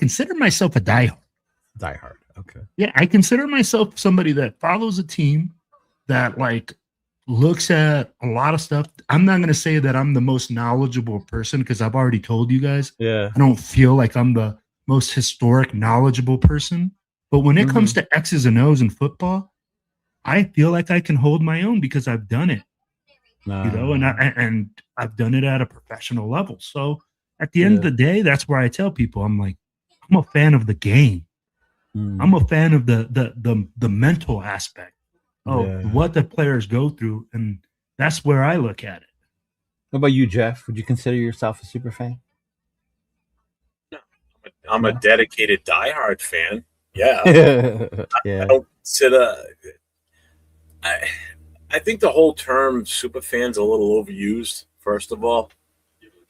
consider myself a diehard. Diehard. Okay. Yeah, I consider myself somebody that follows a team, that like looks at a lot of stuff. I'm not going to say that I'm the most knowledgeable person because I've already told you guys. Yeah. I don't feel like I'm the most historic, knowledgeable person. But when it comes to X's and O's in football, I feel like I can hold my own because I've done it. And I've done it at a professional level. So at the end of the day, that's where I tell people, I'm like, I'm a fan of the game. I'm a fan of the mental aspect of what the players go through, and that's where I look at it. What about you, Jeff? Would you consider yourself a super fan? I'm a dedicated diehard fan. Yeah. Yeah. I don't consider. I think the whole term super fan's a little overused. First of all,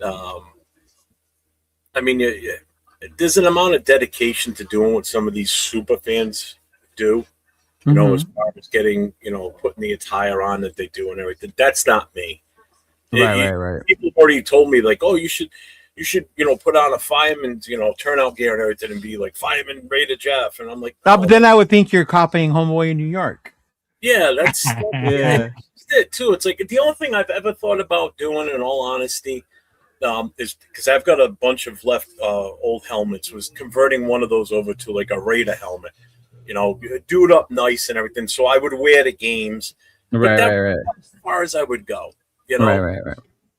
I mean, there's an amount of dedication to doing what some of these super fans do. You know, as far as getting, putting the attire on that they do and everything. That's not me. Right. People have already told me, like, oh, you should, put on a fireman's, turnout gear and everything and be like Fireman Raider Jeff. And I'm like, oh, but then I would think you're copying Homeboy in New York. Yeah, that's it too. It's like the only thing I've ever thought about doing, in all honesty, is because I've got a bunch of left old helmets, was converting one of those over to like a Raider helmet. Do it up nice and everything. So I would wear the games. Right. As far as I would go, Right.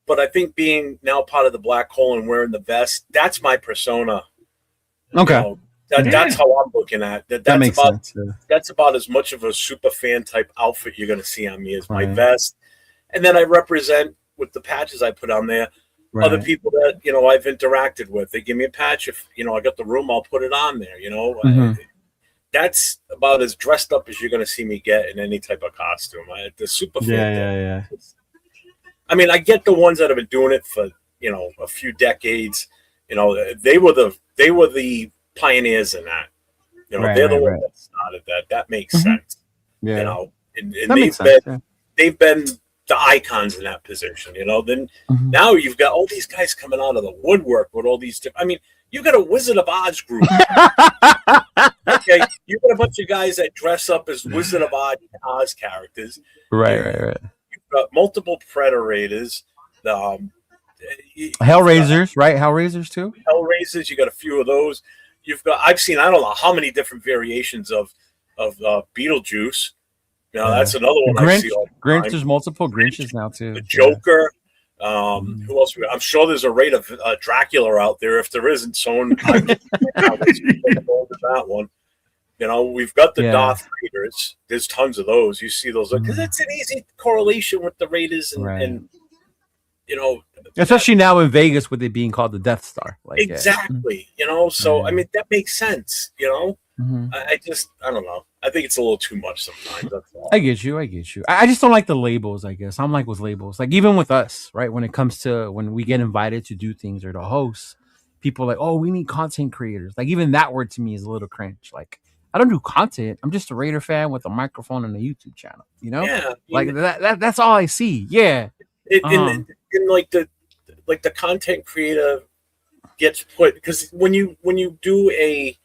But I think being now part of the Black Hole and wearing the vest, that's my persona. Okay. That's how I'm looking at it. That makes sense. Yeah. That's about as much of a super fan type outfit you're going to see on me as my vest. And then I represent with the patches I put on there. Right. Other people that, I've interacted with. They give me a patch. If, I got the room, I'll put it on there, That's about as dressed up as you're going to see me get in any type of costume. The super fan. Yeah. I mean, I get the ones that have been doing it for, a few decades. They were the pioneers in that. They're the ones that started that. That makes sense. Yeah. And that they've been the icons in that position, Then now you've got all these guys coming out of the woodwork with all these different. I mean, you got a Wizard of Oz group. Okay, you got a bunch of guys that dress up as Wizard of Oz characters. Right. You've got multiple Predators. Hellraisers, right? Hellraisers too. Hellraisers. You got a few of those. I've seen I don't know how many different variations of Beetlejuice. That's another one. Grinch, I see all the Grinch. time. There's multiple Grinches now too. The Joker. Who else? I'm sure there's a rate of Dracula out there. If there isn't, someone that one. We've got the Darth Raiders. There's tons of those. You see those because it's an easy correlation with the Raiders and especially now in Vegas with it being called the Death Star. Exactly. So I mean that makes sense. I don't know. I think it's a little too much sometimes. That's all. I get you. I just don't like the labels, I guess. I'm like with labels. Like even with us, right? When it comes to when we get invited to do things or to host, people are like, oh, we need content creators. Like even that word to me is a little cringe. Like I don't do content. I'm just a Raider fan with a microphone and a YouTube channel. Yeah. Like that's all I see. Yeah. And like the content creator gets put because when you do a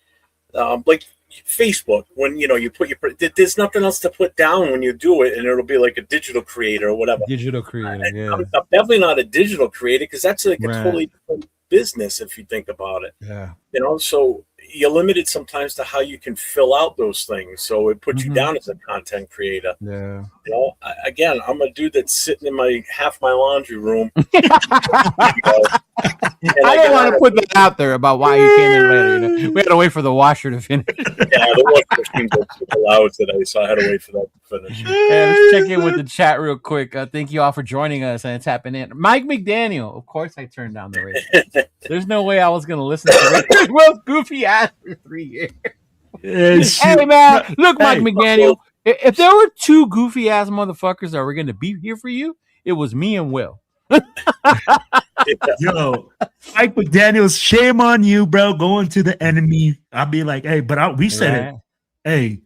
like Facebook, when you put there's nothing else to put down when you do it, and it'll be like a digital creator or whatever. Digital creator, yeah. I'm definitely not a digital creator because that's like a totally different business if you think about it. Yeah. So you're limited sometimes to how you can fill out those things. So it puts you down as a content creator. Yeah. Again, I'm a dude that's sitting in my laundry room. I didn't want to put that out there about why you came in later. We had to wait for the washer to finish. Yeah, the washing machine was super loud today, so I had to wait for that to finish. Let's check in with the chat real quick. Thank you all for joining us and tapping in. Mike McDaniel, of course, I turned down the radio. There's no way I was going to listen to it. Well, goofy ass for 3 years. Hey man, look, Mike McDaniel. If there were two goofy ass motherfuckers that were going to be here for you, it was me and Will. Yo, Mike McDaniels, shame on you, bro. Going to the enemy. I'll be like, hey, but we said it. Hey,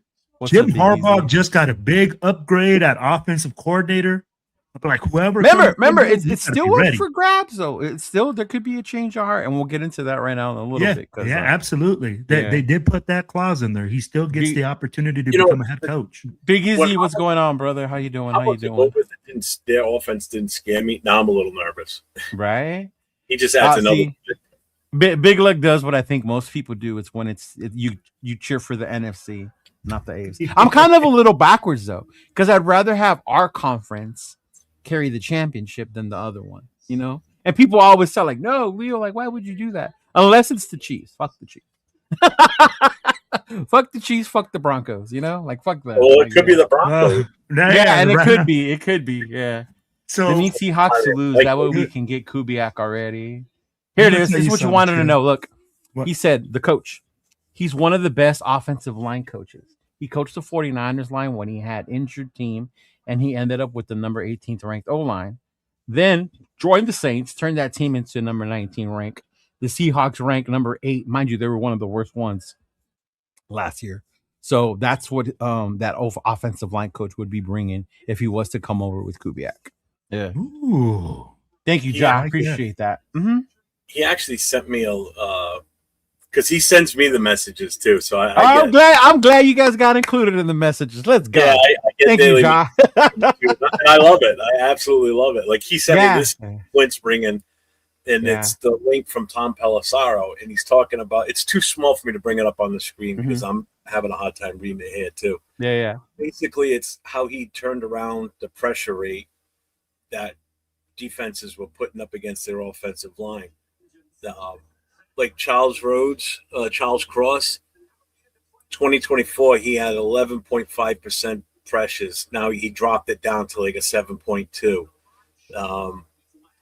Jim Harbaugh just got a big upgrade at offensive coordinator. But like whoever. Remember, it still up for grabs though. It's still there could be a change of heart, and we'll get into that right now in a little bit. Yeah, absolutely. They did put that clause in there. He still gets the opportunity to become a head coach. Big Izzy, what's going on, brother? How you doing? How you doing? Their offense didn't scare me. Now I'm a little nervous. Right? He just adds another. Big Luck does what I think most people do. It's when you cheer for the NFC, not the AFC. I'm kind of a little backwards though, because I'd rather have our conference carry the championship than the other one, you know? And people always say, like, no, Leo, like, why would you do that? Unless it's the Chiefs. Fuck the Chiefs. Fuck the Chiefs, fuck the Broncos, you know? Like, fuck them. Well, it could be the Broncos. It could be, yeah. So the need Seahawks to lose. That way we can get Kubiak already. Here it is. This is what you wanted to know. Look, he said, the coach, he's one of the best offensive line coaches. He coached the 49ers line when he had injured team, and he ended up with the number 18th ranked O-line. Then joined the Saints, turned that team into number 19 rank. The Seahawks ranked number 8. Mind you, they were one of the worst ones last year. So that's what that offensive line coach would be bringing if he was to come over with Kubiak. Yeah. Ooh. Thank you, John. I appreciate that. Mm-hmm. He actually sent me because he sends me the messages too. So I'm glad you guys got included in the messages. Let's go. Yeah, I get Thank you, John. And I love it. I absolutely love it. Like he sent me this Flint's bringing, and it's the link from Tom Pelissaro, and he's talking about. It's too small for me to bring it up on the screen because I'm having a hard time reading it here too. Yeah. Basically, it's how he turned around the pressure rate that defenses were putting up against their offensive line. Like Charles Cross, 2024, he had 11.5% pressures. Now he dropped it down to like a 7.2.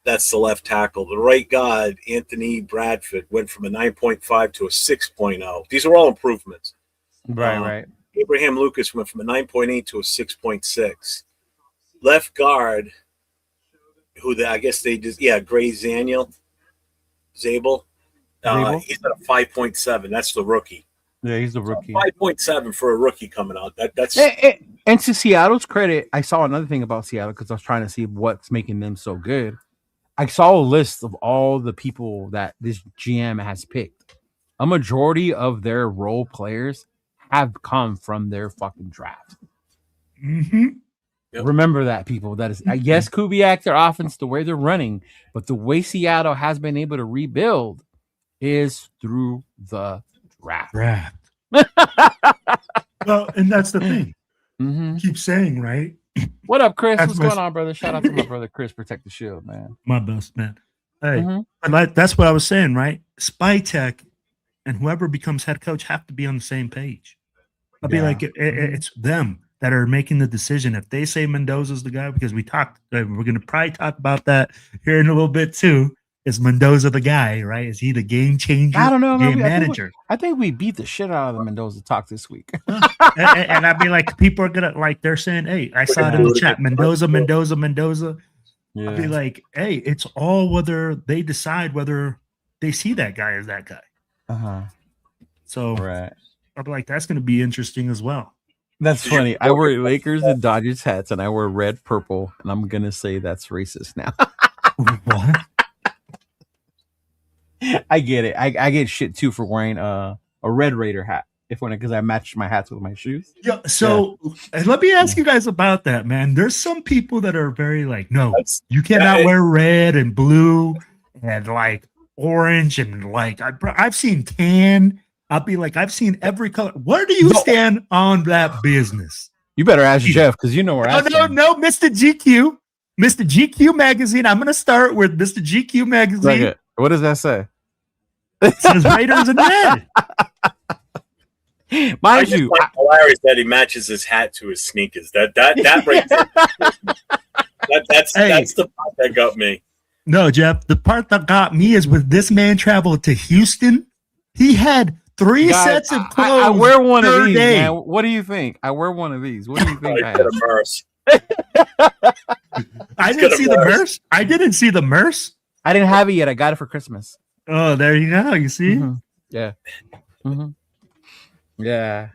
That's the left tackle. The right guard, Anthony Bradford, went from a 9.5 to a 6.0. These are all improvements. Right. Abraham Lucas went from a 9.8 to a 6.6. Left guard, Gray Zabel. He's at a 5.7. That's the rookie. Yeah, he's the rookie. 5.7 for a rookie coming out. That's and to Seattle's credit, I saw another thing about Seattle because I was trying to see what's making them so good. I saw a list of all the people that this GM has picked. A majority of their role players have come from their fucking draft. Mm-hmm. Yep. Remember that, people. That is, yes, Kubiak, their offense, the way they're running, but the way Seattle has been able to rebuild is through the draft. Well, and that's the thing. Mm-hmm. Keep saying, right? What up, Chris? What's going on, brother? Shout out to my brother Chris. Protect the shield, man. My best man. Hey, that's what I was saying, right? Spytech and whoever becomes head coach have to be on the same page. I'll be like, it's them that are making the decision. If they say Mendoza's the guy, because we're going to probably talk about that here in a little bit too. Is Mendoza the guy, right? Is he the game changer? I don't know. Game manager. I think we beat the shit out of the Mendoza talk this week. and I'd be like, people are going to, like, they're saying, hey, I saw it in the chat, Mendoza. Yeah. I'd be like, hey, it's all whether they decide whether they see that guy as that guy. Uh-huh. So right. I'd be like, that's going to be interesting as well. That's funny. I wear Lakers and Dodgers hats, and I wear red, purple, and I'm going to say that's racist now. What? I get it. I get shit too for wearing a Red Raider hat because I matched my hats with my shoes. Yeah. So let me ask you guys about that, man. There's some people that are very like, no, you cannot wear red and blue and like orange and like I've seen tan. I'll be like, I've seen every color. Where do you stand on that business? You better ask Jeff because you know where I stand. No, Mr. GQ magazine. I'm gonna start with Mr. GQ magazine. What does that say? It says Raiders in red. Mind you, hilarious that he matches his hat to his sneakers. That right there. That's the part that got me. No, Jeff. The part that got me is when this man traveled to Houston. He had 3 sets of clothes. I wear one of these. Man. What do you think? I wear one of these. What do you think? I didn't see the Merce. I didn't see the Merce. I didn't have it yet. I got it for Christmas. Oh, there you go. You see? Mm-hmm. Yeah. Mm-hmm. Yeah.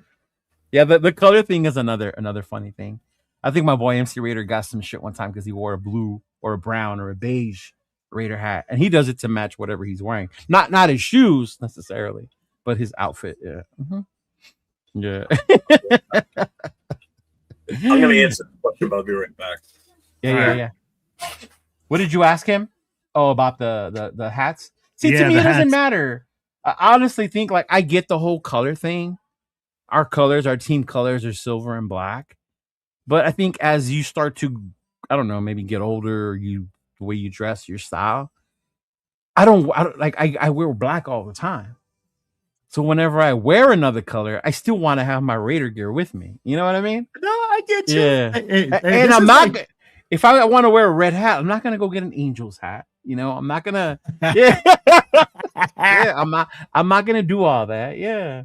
The color thing is another funny thing. I think my boy MC Raider got some shit one time because he wore a blue or a brown or a beige Raider hat, and he does it to match whatever he's wearing. Not his shoes necessarily, but his outfit. Yeah. Yeah. I'm gonna answer the question, but I'll be right back. Yeah. What did you ask him? Oh, about the hats. See, to me, it doesn't matter. I honestly think like I get the whole color thing. Our colors, our team colors are silver and black. But I think as you start to, I don't know, maybe get older, or the way you dress, your style. I don't like. I wear black all the time. So whenever I wear another color, I still want to have my Raider gear with me. You know what I mean? No, I get you. Yeah. And I'm not. If I want to wear a red hat, I'm not gonna go get an Angels hat. You know, I'm not gonna. Yeah. I'm not gonna do all that. Yeah.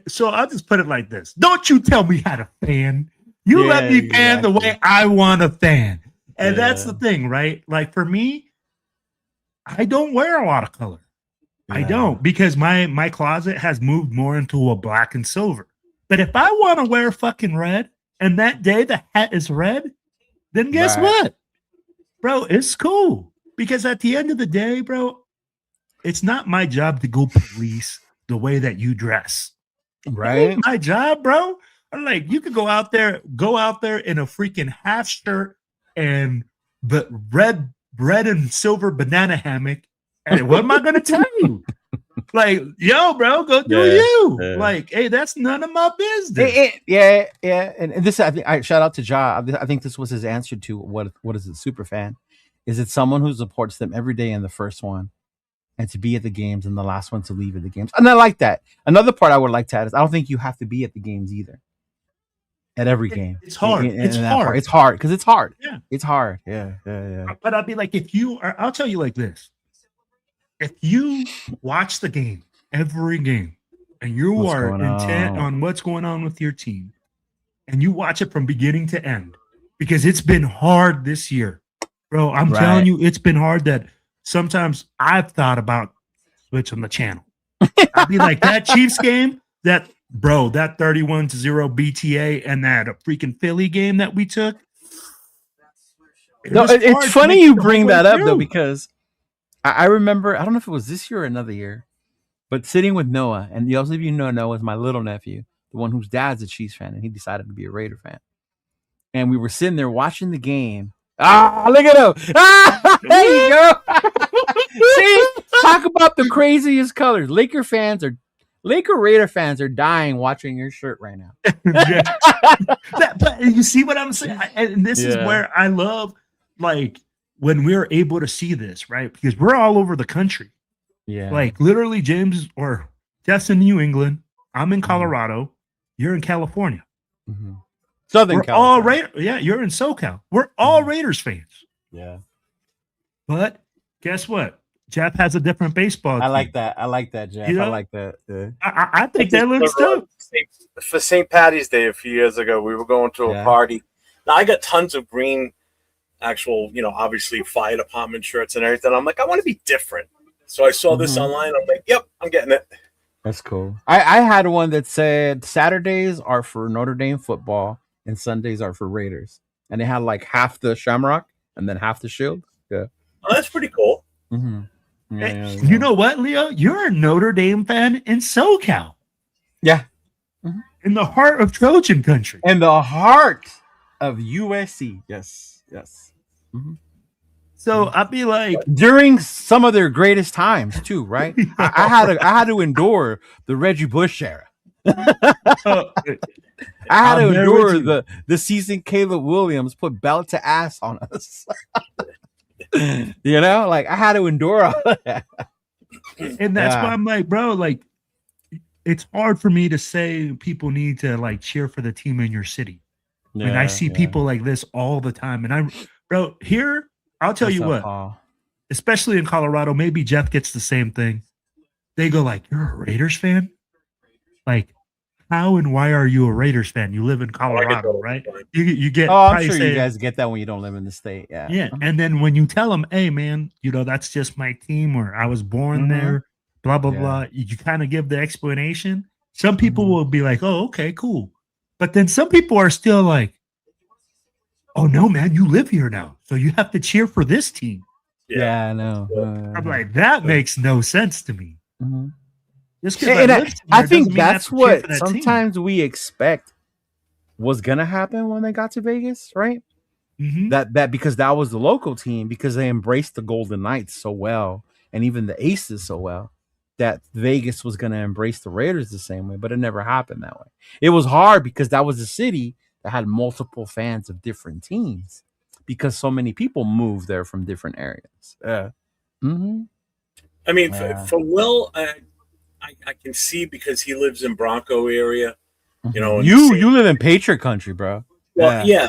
So I'll just put it like this: don't you tell me how to fan. You let me fan the way I want to fan, and that's the thing, right? Like for me, I don't wear a lot of color. Yeah. I don't, because my closet has moved more into a black and silver. But if I want to wear fucking red, and that day the hat is red, then guess what, bro? It's cool, because at the end of the day, bro, it's not my job to go police the way that you dress. Right? It ain't my job, bro. I'm like, you could go out there in a freaking half shirt and but red and silver banana hammock. And what am I gonna tell you? Like, yo, bro, go do you. Yeah. Like, hey, that's none of my business. Yeah. And this, I think, I shout out to Ja. I think this was his answer to what is a super fan? Is it someone who supports them every day in the first one, and to be at the games, and the last one to leave at the games? And I like that. Another part I would like to add is I don't think you have to be at the games either. At every game, it's hard. It's hard. It's hard because it's hard. Yeah, it's hard. Yeah. But I'll be like, I'll tell you like this: if you watch the game, every game, and you are intent on what's going on with your team, and you watch it from beginning to end, because it's been hard this year, bro. I'm telling you, it's been hard. That sometimes I've thought about switching the channel. I'd be like, that Chiefs game, that 31-0 BTA, and that freaking Philly game that we took. It's funny you bring that up though, because I remember, I don't know if it was this year or another year, but sitting with Noah, and those of you know Noah is my little nephew, the one whose dad's a Chiefs fan, and he decided to be a Raider fan. And we were sitting there watching the game. Look at him! There you go. See, talk about the craziest colors. Laker Raider fans are dying watching your shirt right now. But you see what I'm saying? And this is where I love, like, when we're able to see this, right? Because we're all over the country. Yeah. Like, literally, James or Jeff's in New England. I'm in Colorado. You're in California. Mm-hmm. Southern California. All Raiders. You're in SoCal. We're all Raiders fans. Yeah. But guess what? Jeff has a different baseball team. I like that, Jeff. You know? I like that. I think that looks dope. For St. Patty's Day a few years ago, we were going to a party. Now, I got tons of green, actual, obviously fire department shirts and everything. I'm like, I want to be different. So I saw this online. I'm like, yep, I'm getting it. That's cool. I had one that said Saturdays are for Notre Dame football and Sundays are for Raiders. And they had like half the shamrock and then half the shield. Yeah. Oh, that's pretty cool. Mm-hmm. Yeah. You know what, Leo? You're a Notre Dame fan in SoCal. Yeah. Mm-hmm. In the heart of Trojan country. In the heart of USC. Yes. Mm-hmm. So I'd be like, during some of their greatest times too, right? I had to endure the Reggie Bush era. I had to endure the season Caleb Williams put belt to ass on us. Like I had to endure all of that. And that's why I'm like, bro, like it's hard for me to say people need to like cheer for the team in your city. When I see people like this all the time. And here, I'll tell you what, Paul? Especially in Colorado, maybe Jeff gets the same thing. They go like, you're a Raiders fan? Like, how and why are you a Raiders fan? You live in Colorado, right? You get. Oh, I'm sure you guys get that when you don't live in the state. Yeah. Yeah. And then when you tell them, hey, man, that's just my team, or I was born there, blah, blah, blah. You kind of give the explanation. Some people will be like, oh, okay, cool. But then some people are still like, oh no, man, you live here now, so you have to cheer for this team. Yeah, I know. I'm like, that makes no sense to me. Mm-hmm. Just I think that's what sometimes we expect was gonna happen when they got to Vegas, right? Mm-hmm. That because that was the local team, because they embraced the Golden Knights so well, and even the Aces so well, that Vegas was gonna embrace the Raiders the same way, but it never happened that way. It was hard because that was a city that had multiple fans of different teams, because so many people moved there from different areas. I mean, for Will, I can see, because he lives in Bronco area. You know, you live in Patriot country, bro. Well, yeah,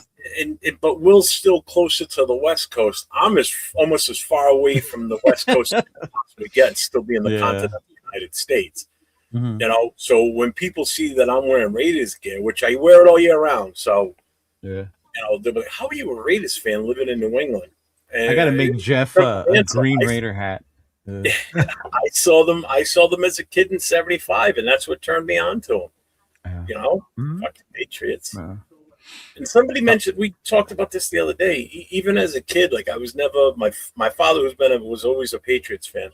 but Will's still closer to the West Coast. I'm almost as far away from the West Coast as I possibly get, still be in the continental United States. You know, so when people see that I'm wearing Raiders gear, which I wear it all year round, so you know, they're like, "How are you a Raiders fan living in New England?" And I got to make Jeff a green Raider hat. I saw them as a kid in '75, and that's what turned me on to them. You know, fucking Patriots. And somebody mentioned, we talked about this the other day. Even as a kid, like I was never, my father was always a Patriots fan.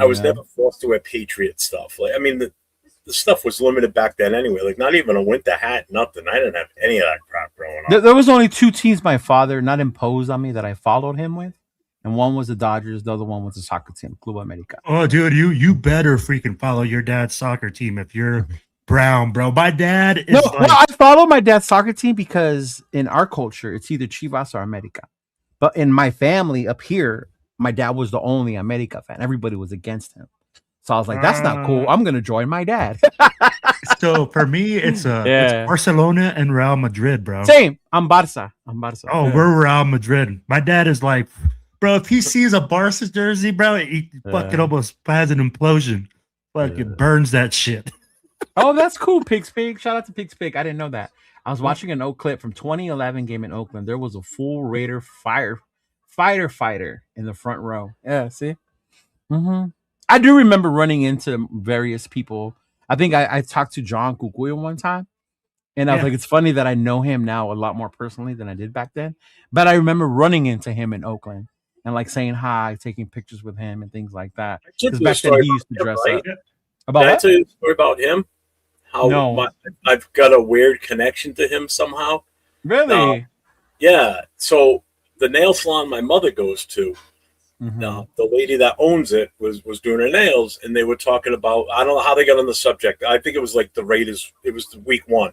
I was never forced to wear Patriot stuff. Like, I mean, the stuff was limited back then anyway. Like, not even a winter hat, nothing. I didn't have any of that crap growing up. There was only two teams my father not imposed on me that I followed him with, and one was the Dodgers. The other one was the soccer team, Club America. Oh, dude, you better freaking follow your dad's soccer team if you're brown, bro. My dad is I follow my dad's soccer team because in our culture, it's either Chivas or America. But in my family up here, my dad was the only America fan. Everybody was against him. So I was like, that's not cool. I'm going to join my dad. So for me, it's Barcelona and Real Madrid, bro. Same. I'm Barca. Oh, we're Real Madrid. My dad is like, bro, if he sees a Barca jersey, bro, he fucking almost has an implosion. Fucking burns that shit. Oh, that's cool, Pig's Pig. Shout out to Pig's Pig. I didn't know that. I was watching an old clip from 2011 game in Oakland. There was a full Raider fighter in the front row. Yeah, see? I do remember running into various people. I think I talked to John Kukuya one time, and I was like, it's funny that I know him now a lot more personally than I did back then. But I remember running into him in Oakland and like saying hi, taking pictures with him and things like that. Because back then he used to dress up. Can I tell you a story about him? How I've got a weird connection to him somehow. Really? Yeah. So the nail salon my mother goes to, the lady that owns it was doing her nails, and they were talking about, I don't know how they got on the subject. I think it was like the Raiders. It was week 1.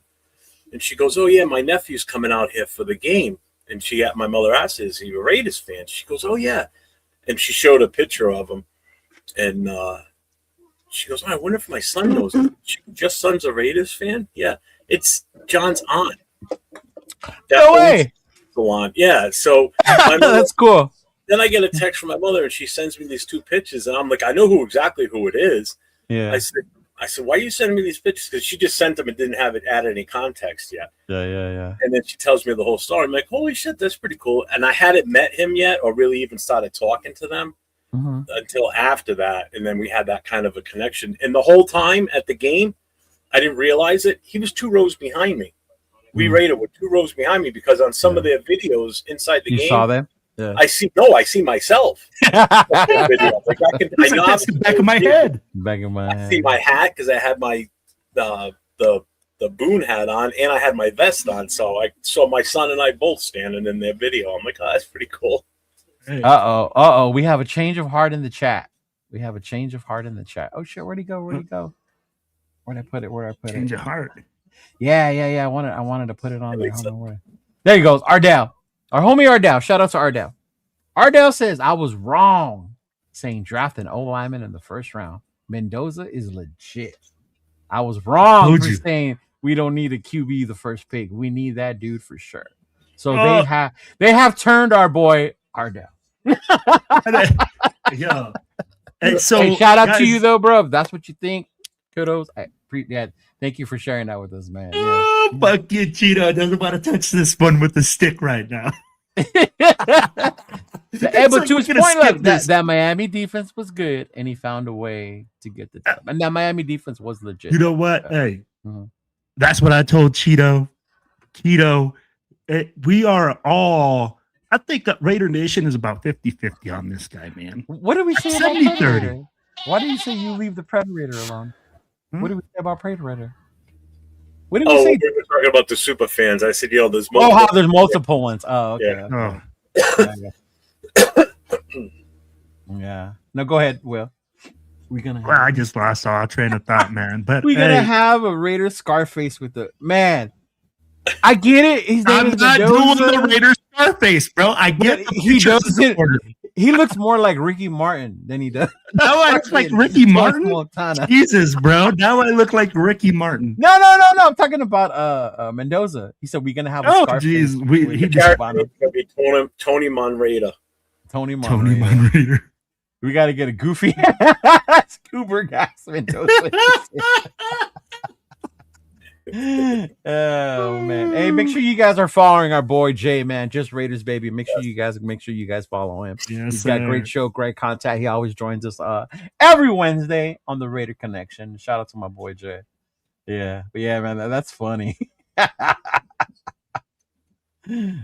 And she goes, "Oh yeah, my nephew's coming out here for the game." And my mother asked, "Is he a Raiders fan?" She goes, "Oh yeah." And she showed a picture of him. And she goes, "Oh, I wonder if my son knows." Your son's a Raiders fan? Yeah. It's John's aunt. No way. Salon. Yeah. So that's cool. Then I get a text from my mother, and she sends me these 2 pictures, and I'm like, I know exactly who it is. Yeah. I said, "Why are you sending me these pictures?" Because she just sent them and didn't have it add any context yet. Yeah. And then she tells me the whole story. I'm like, holy shit, that's pretty cool. And I hadn't met him yet, or really even started talking to them until after that. And then we had that kind of a connection. And the whole time at the game, I didn't realize it. He was 2 rows behind me. We Raider were 2 rows behind me, because on some of their videos inside the game, you saw them. Yeah. I see myself. Like I know that's the back of my head. I see my hat because I had my the Boone hat on, and I had my vest on. So I saw my son and I both standing in their video. I'm like, oh, that's pretty cool. Uh-oh. We have a change of heart in the chat. Oh shit, where'd he go? Where'd I put it? Change of heart. Yeah. I wanted to put it on there. There he goes. Ardell. Our homie Ardell. Shout out to Ardell. Ardell says, "I was wrong saying draft an O-lineman in the first round. Mendoza is legit. I was wrong for saying we don't need a QB the first pick. We need that dude for sure." So they have turned our boy Ardell. Yo. And so, hey, shout out to you though, bro. If that's what you think, kudos. Thank you for sharing that with us, man. Oh, fuck you, Cheeto. Doesn't want to touch this one with the stick right now. But to his point, look, that Miami defense was good, and he found a way to get the job. And that Miami defense was legit. You know what? Hey, that's what I told Cheeto. Cheeto, we are all. I think that Raider Nation is about 50-50 on this guy, man. What did we say about 70-30. Predator? Why did you say you leave the Predator alone? What did we say about Predator? What did we say? We were talking about the super fans. I said, there's multiple. There's multiple ones. Oh, okay. Yeah. Yeah. No, go ahead, Will. I just lost all train of thought, man. But we're gonna have a Raider Scarface with the man. I get it. His name is not doing the Raider Scarface, bro. I get he does it. He looks more like Ricky Martin than he does. Now I look like Ricky Martin. Jesus, bro. Now I look like Ricky Martin. No. I'm talking about Mendoza. He said we're gonna have a Scarface. He just gonna be Tony Monraider. Tony Monraider. We got to get a goofy scuba gas Mendoza. Oh man! Hey, make sure you guys are following our boy Jay, man. Just Raiders, baby. Make sure you guys follow him. Yes, He's got great show, great content. He always joins us every Wednesday on the Raider Connection. Shout out to my boy Jay. Yeah, but yeah, man, that's funny.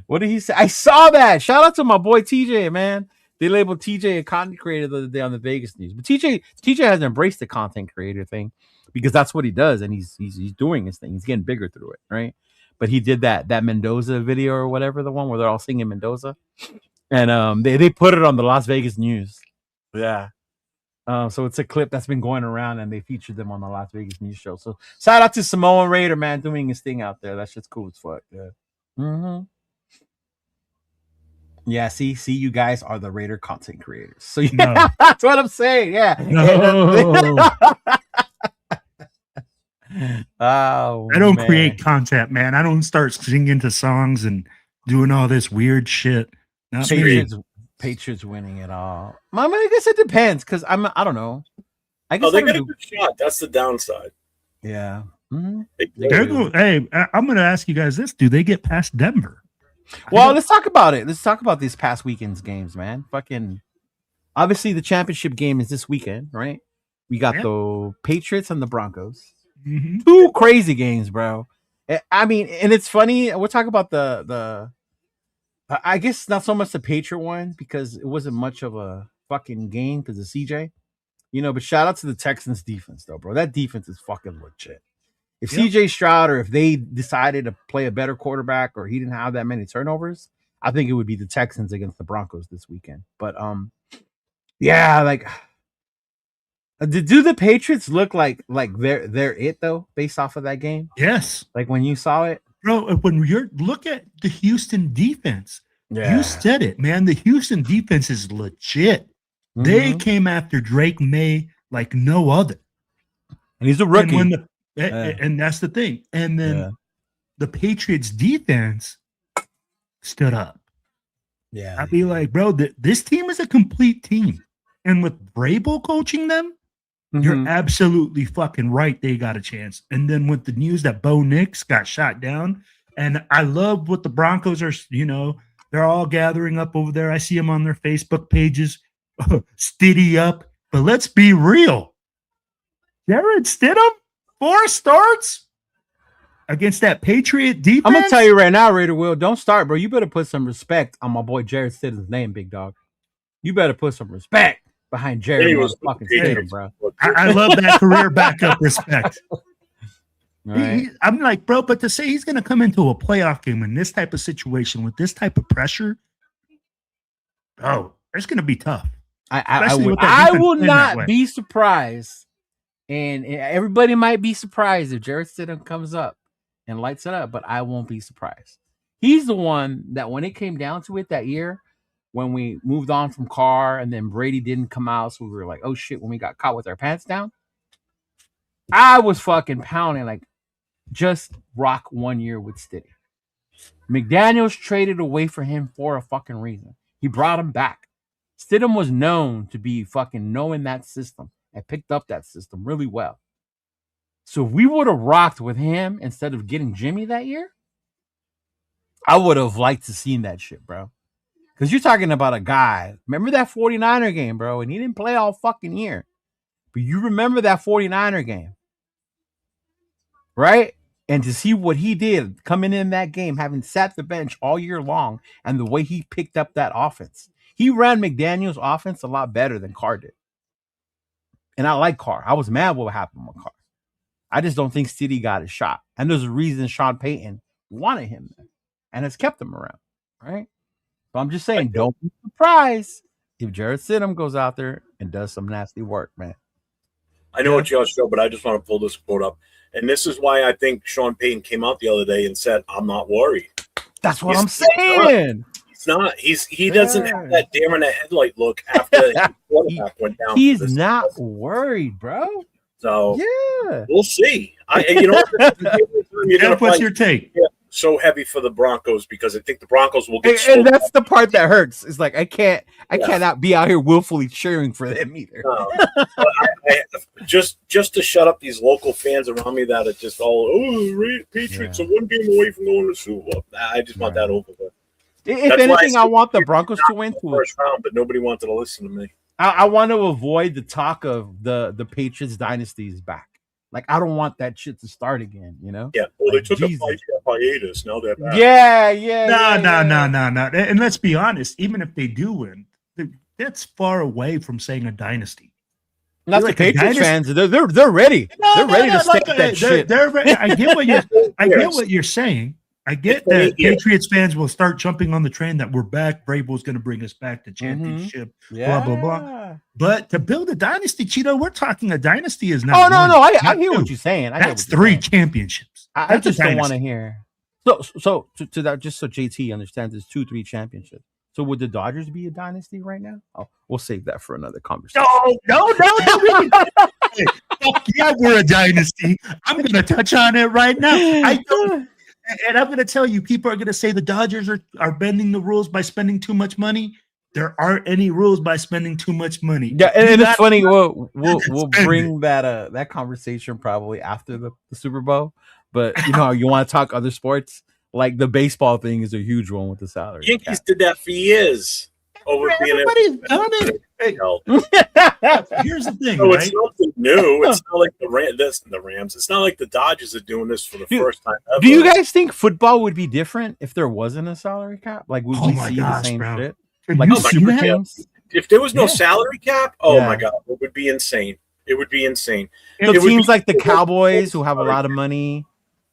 What did he say? I saw that. Shout out to my boy TJ, man. They labeled TJ a content creator the other day on the Vegas news. But TJ has embraced the content creator thing because that's what he does, and he's doing his thing. He's getting bigger through it, right? But he did that Mendoza video or whatever, the one where they're all singing Mendoza, and they put it on the Las Vegas news. Yeah. So it's a clip that's been going around, and they featured them on the Las Vegas news show. So shout out to Samoan Raider, man, doing his thing out there. That shit's cool as fuck. Yeah. Mm-hmm. Yeah, see, you guys are the Raider content creators. So yeah, that's what I'm saying. Yeah. No. Oh, I don't create content, man. I don't start singing to songs and doing all this weird shit. Patriots winning it all. I guess it depends because I don't know. I guess they got a good shot. That's the downside. Yeah. Mm-hmm. Hey, I'm going to ask you guys this: do they get past Denver? Well, let's talk about it. Let's talk about these past weekend's games, man. Fucking, obviously the championship game is this weekend, right? We got the Patriots and the Broncos. Mm-hmm. Two crazy games, bro. I mean, and it's funny. We'll talk about the I guess not so much the Patriot one because it wasn't much of a fucking game because of CJ, but shout out to the Texans defense though, bro. That defense is fucking legit. If CJ Stroud or if they decided to play a better quarterback or he didn't have that many turnovers, I think it would be the Texans against the Broncos this weekend. But yeah, like do the Patriots look like they're it though, based off of that game? Yes. Like when you saw it? Bro, when look at the Houston defense. Yeah. You said it, man. The Houston defense is legit. Mm-hmm. They came after Drake May like no other. And he's a rookie. And that's the thing. And then the Patriots defense stood up. Yeah. I'd be like, bro, this team is a complete team. And with Vrabel coaching them, you're absolutely fucking right. They got a chance. And then with the news that Bo Nix got shot down, and I love what the Broncos are, they're all gathering up over there. I see them on their Facebook pages, steady up. But let's be real. Jared Stidham? 4 starts against that Patriot defense. I'm gonna tell you right now, Raider Will, don't start, bro. You better put some respect on my boy Jared Stidham's name, big dog. You better put some respect behind Jared motherfucking Stidham, bro. I love that career backup respect. Right. I'm like, bro, but to say he's gonna come into a playoff game in this type of situation with this type of pressure, it's gonna be tough. I will not be surprised. And everybody might be surprised if Jared Stidham comes up and lights it up, but I won't be surprised. He's the one that when it came down to it that year, when we moved on from Carr and then Brady didn't come out, so we were like, oh shit, when we got caught with our pants down, I was fucking pounding like, just rock 1 year with Stidham. McDaniels traded away for him for a fucking reason. He brought him back. Stidham was known to be fucking knowing that system. I picked up that system really well. So if we would have rocked with him instead of getting Jimmy that year, I would have liked to seen that shit, bro. Because you're talking about a guy. Remember that 49er game, bro? And he didn't play all fucking year. But you remember that 49er game. Right? And to see what he did coming in that game, having sat the bench all year long, and the way he picked up that offense, he ran McDaniel's offense a lot better than Carr did. And I like Carr. I was mad what happened with Carr. I just don't think City got a shot. And there's a reason Sean Payton wanted him there and has kept him around, right? So I'm just saying, don't be surprised if Jared Stidham goes out there and does some nasty work, man. I know what y'all show, but I just want to pull this quote up. And this is why I think Sean Payton came out the other day and said, I'm not worried. That's what I'm saying. He's not. He doesn't have that deer in the headlight look after the quarterback went down. He's not worried, bro. So yeah, we'll see. What's your take? So heavy for the Broncos because I think the Broncos will get. And that's the part that hurts. It's like I cannot be out here willfully cheering for them either. No. I just to shut up these local fans around me that are just all Patriots are one game away from going to Super Bowl. I just want that over with. If anything, I want the Broncos to win too. First round, but nobody wanted to listen to me. I want to avoid the talk of the Patriots dynasty is back. Like, I don't want that shit to start again, you know? Yeah. Well, like, they took a 5-year hiatus. Now they're back. No. And let's be honest, even if they do win, that's far away from saying a dynasty. Not the Patriots fans. They're ready. They're ready to step that shit. They're ready. I get what you're saying. I get that Patriots fans will start jumping on the train that we're back. Vrabel's going to bring us back to championship, blah, blah, blah. But to build a dynasty, Cheeto, we're talking a dynasty is not. Oh, no. I hear what you're saying. That's 3 championships. I just don't want to hear. So to that, just so JT understands, there's 2-3 championships. So would the Dodgers be a dynasty right now? Oh, we'll save that for another conversation. No. Yeah, we're a dynasty. I'm going to touch on it right now. I don't. And I'm going to tell you, people are going to say the Dodgers are bending the rules by spending too much money. There aren't any rules by spending too much money. Yeah, and it's funny. We'll bring that conversation probably after the Super Bowl. But you want to talk other sports, like the baseball thing is a huge one with the salary. Yankees did that for years. Everybody's done it. Hey, here's the thing, so right? It's nothing new. It's not like the Rams. It's not like the Dodgers are doing this for the first time ever. Do you guys think football would be different if there wasn't a salary cap? Like, would we see the same shit? Like super teams? If there was no salary cap, my God, it would be insane. It would be insane. So teams like the Cowboys, who have a lot of money,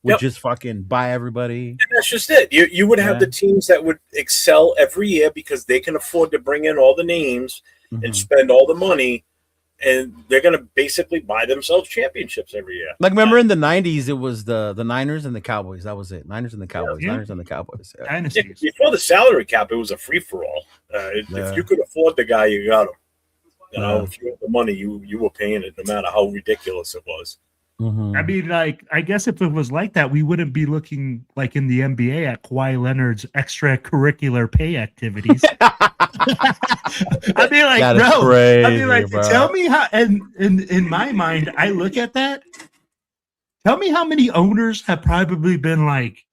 would just fucking buy everybody. And that's just it. You would have the teams that would excel every year because they can afford to bring in all the names and spend all the money, and they're going to basically buy themselves championships every year. Like, remember in the 90s, it was the Niners and the Cowboys. That was it. Niners and the Cowboys. Yeah. Niners and the Cowboys. Yeah. Before the salary cap, it was a free-for-all. If you could afford the guy, you got him. If you had the money, you were paying it no matter how ridiculous it was. Mm-hmm. I mean, like, I guess if it was like that, we wouldn't be looking like in the NBA at Kawhi Leonard's extracurricular pay activities. I'd be like, that bro, crazy, I'd be like, bro. Tell me how, and in my mind, I look at that. Tell me how many owners have probably been like,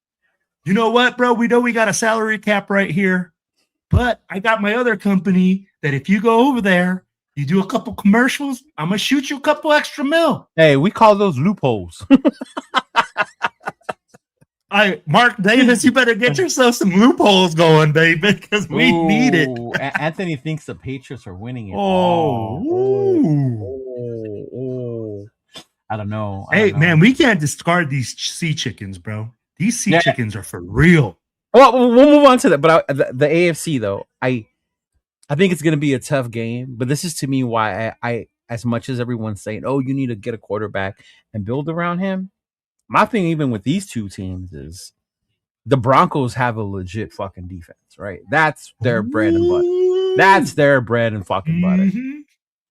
you know what, bro? We know we got a salary cap right here, but I got my other company that if you go over there, you do a couple commercials, I'm gonna shoot you a couple extra mil. Hey, we call those loopholes. Mark Davis, you better get yourself some loopholes going, baby, because we need it. Anthony thinks the Patriots are winning it. I don't know. Man, we can't discard these sea chickens, bro. These sea chickens are for real. Well, we'll move on to that. But the AFC, though, I think it's going to be a tough game, but this is to me why I as much as everyone's saying, oh, you need to get a quarterback and build around him. My thing, even with these two teams, is the Broncos have a legit fucking defense, right? That's their bread and butter. That's their bread and fucking butter.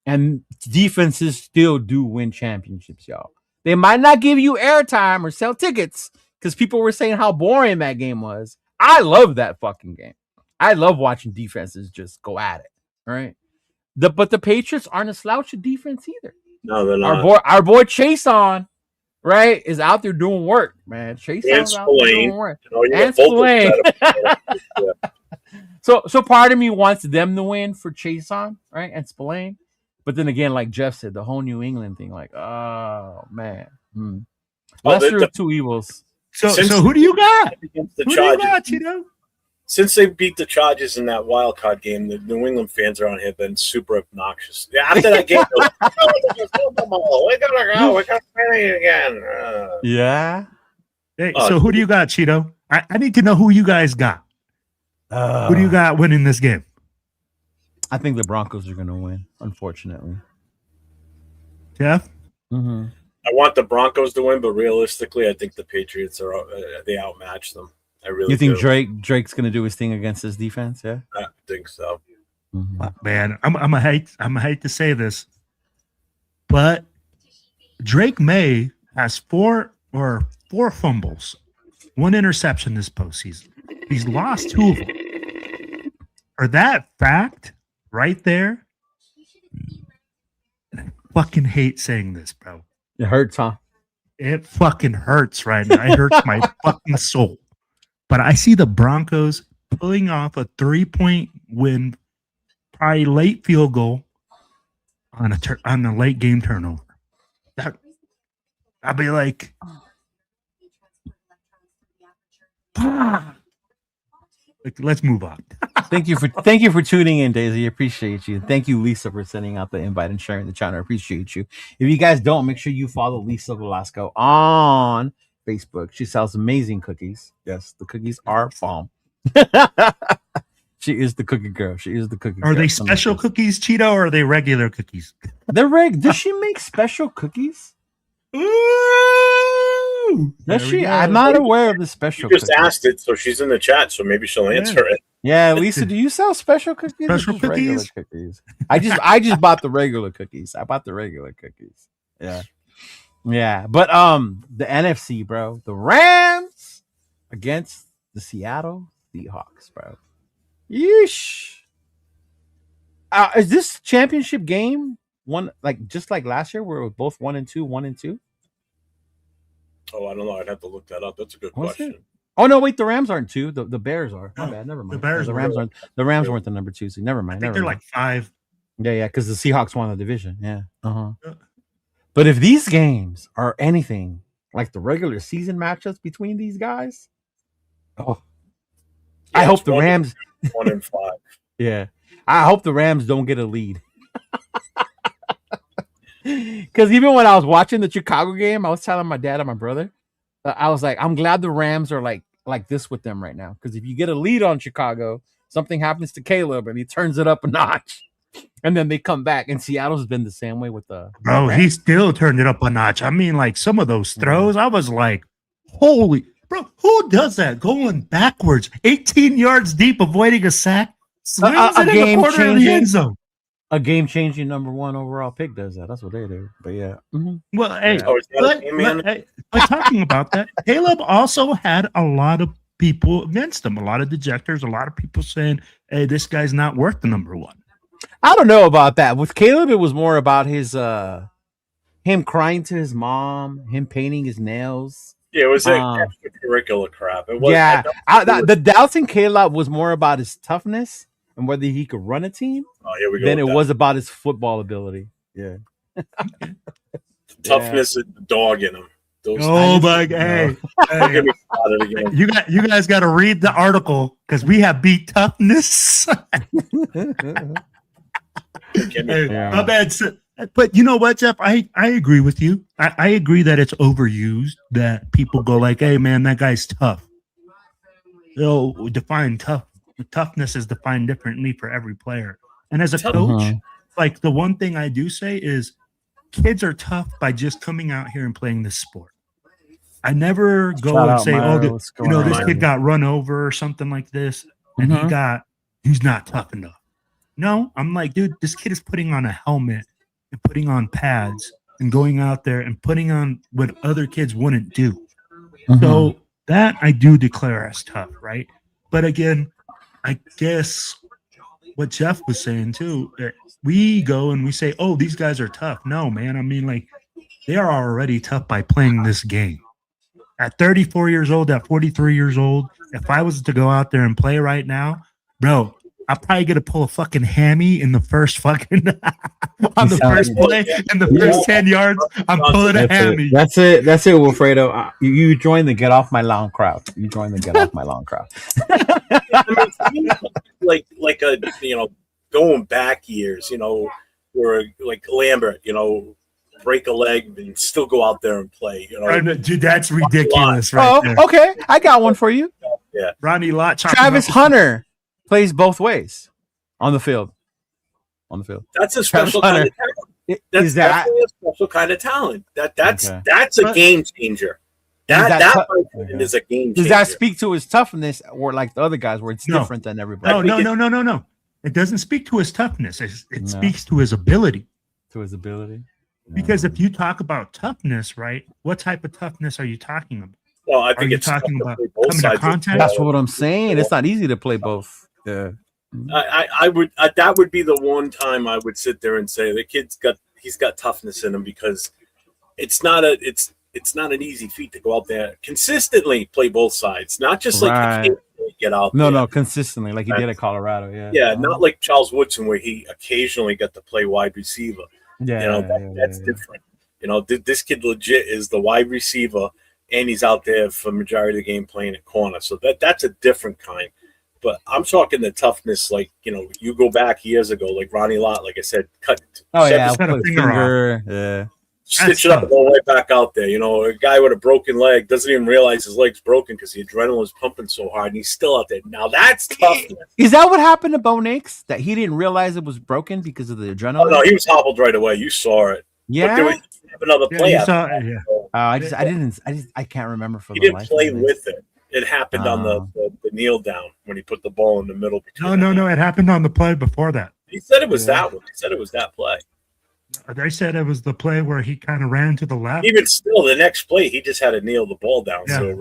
And defenses still do win championships, y'all. They might not give you airtime or sell tickets because people were saying how boring that game was. I love that fucking game. I love watching defenses just go at it, right? But the Patriots aren't a slouch of defense either. No, they're not. Our boy Chase on, right, is out there doing work, man. Chase is out there doing work. And Spillane. So part of me wants them to win for Chase on, right, and Spillane. But then again, like Jeff said, the whole New England thing, like, oh man. Lesser of two evils. So who do you got? Against the Who Chargers. do you got, Cheeto? Since they beat the Chargers in that wild card game, the New England fans around here have been super obnoxious. After that game, they're like, we're gonna go. We're gonna play again. Yeah. Hey, so who do you got, Cheeto? I need to know who you guys got. Who do you got winning this game? I think the Broncos are going to win, unfortunately. Jeff? Mm-hmm. I want the Broncos to win, but realistically, I think the Patriots they outmatch them. I really. You think do. Drake's going to do his thing against his defense? Yeah, I think so. Mm-hmm. Man, I'm a hate to say this, but Drake May has four fumbles, 1 interception this postseason. He's lost 2 of them. For that fact right there, and I fucking hate saying this, bro. It hurts, huh? It fucking hurts right now. It hurts my fucking soul. But I see the Broncos pulling off a 3-point win, probably late field goal on a late game turnover. I'll be like, let's move on. Thank you for tuning in, Daisy. Appreciate you. Thank you, Lisa, for sending out the invite and sharing the channel. Appreciate you. If you guys don't, make sure you follow Lisa Velasco on Facebook. She sells amazing cookies. Yes, the cookies are bomb. She is the cookie girl. She is the cookie girl. Are they special cookies, Cheeto, or are they regular cookies? They're Does she make special cookies? Ooh! Does she? I'm not aware of the special. You just cookies. asked it, so she's in the chat, so maybe she'll answer it. Yeah, Lisa, do you sell special cookies? Special Or just regular cookies? cookies? I just bought the regular cookies. I bought the regular cookies. Yeah. Yeah. But the NFC, bro. The Rams against the Seattle Seahawks, bro. Yeesh. Is this championship game one just like last year where it was both 1-2, 1-2? Oh, I don't know. I'd have to look that up. That's a good Was question. it? Oh no, wait, the Rams aren't 2. The Bears are. My bad, never mind. The Bears the were. Rams aren't. The Rams weren't the number 2, so never mind. I think they're like 5. Yeah, because the Seahawks won the division. Yeah. But if these games are anything like the regular season matchups between these guys, I hope the Rams 1-5. Yeah, I hope the Rams don't get a lead. Because even when I was watching the Chicago game, I was telling my dad and my brother, I was like, I'm glad the Rams are like this with them right now. Because if you get a lead on Chicago, something happens to Caleb and he turns it up a notch. And then they come back. And Seattle's been the same way with the Bro, Rams. he still turned it up a notch. I mean, like some of those throws, I was like, holy, bro, who does that? Going backwards, 18 yards deep, avoiding a sack, slams it in the corner of the end zone. A game-changing number 1 overall pick does that. That's what they do. But yeah. Mm-hmm. Well, hey, Yeah. but talking about that, Caleb also had a lot of people against him, a lot of dejectors, a lot of people saying, hey, this guy's not worth the number 1. I don't know about that. With Caleb, it was more about his him crying to his mom, him painting his nails. Yeah, it was extracurricular crap. It was, the doubts in Caleb was more about his toughness and whether he could run a team than it was about his football ability. Yeah. Toughness and the dog in him. My God. Hey, you guys got to read the article because we have beat toughness. My bad. But you know what, Jeff? I agree with you. I agree that it's overused, that people go like, hey, man, that guy's tough. They'll define toughness is defined differently for every player. And as a coach, like the one thing I do say is kids are tough by just coming out here and playing this sport. I never go and say, this kid got run over or something like this, and he's not tough enough. No, I'm like, dude, this kid is putting on a helmet and putting on pads and going out there and putting on what other kids wouldn't do. So that I do declare as tough, right? But again, I guess what Jeff was saying too, we go and we say, oh, these guys are tough. No, man. I mean, like, they are already tough by playing this game. At 34 years old, at 43 years old, if I was to go out there and play right now, bro, I'm probably gonna pull a fucking hammy in the first fucking on the first play in the first 10 yards. I'm pulling a hammy. That's it, Wilfredo. You join the get off my lawn crowd. You join the get off my lawn crowd. I mean, like a going back years, where like Lambert, break a leg and still go out there and play. Dude, that's ridiculous, right there. Okay, I got one for you. Yeah, Ronnie Lott. Travis Hunter plays both ways on the field. That's a special kind of talent. That's definitely a special kind of talent. That's a game changer. That is a game changer. Does that speak to his toughness, or like the other guys, where it's different than everybody? No. It doesn't speak to his toughness. It speaks to his ability. Because if you talk about toughness, right? What type of toughness are you talking about? Well, I think it's talking about coming to contact. That's what I'm saying. It's not easy to play both. I would that would be the one time I would sit there and say the he's got toughness in him, because it's not an easy feat to go out there consistently play both sides, not just like get out there. No, consistently like he did at Colorado. Yeah, not like Charles Woodson where he occasionally got to play wide receiver. That's different. This kid legit is the wide receiver, and he's out there for majority of the game playing at corner. So that's a different kind. But I'm talking the toughness, like, you go back years ago, like Ronnie Lott, like I said, cut. Finger. Stitch it up and go right back out there. A guy with a broken leg doesn't even realize his leg's broken because the adrenaline is pumping so hard, and he's still out there. Now that's toughness. Is that what happened to Bo Nix? That he didn't realize it was broken because of the adrenaline? Oh, no, he was hobbled right away. You saw it. Yeah. But have another play. I can't remember for he the life. He didn't play with it. It happened on the kneel down when he put the ball in the middle. No. It happened on the play before that. He said it was that one. He said it was that play. They said it was the play where he kind of ran to the left. Even still, the next play, he just had to kneel the ball down. Yeah.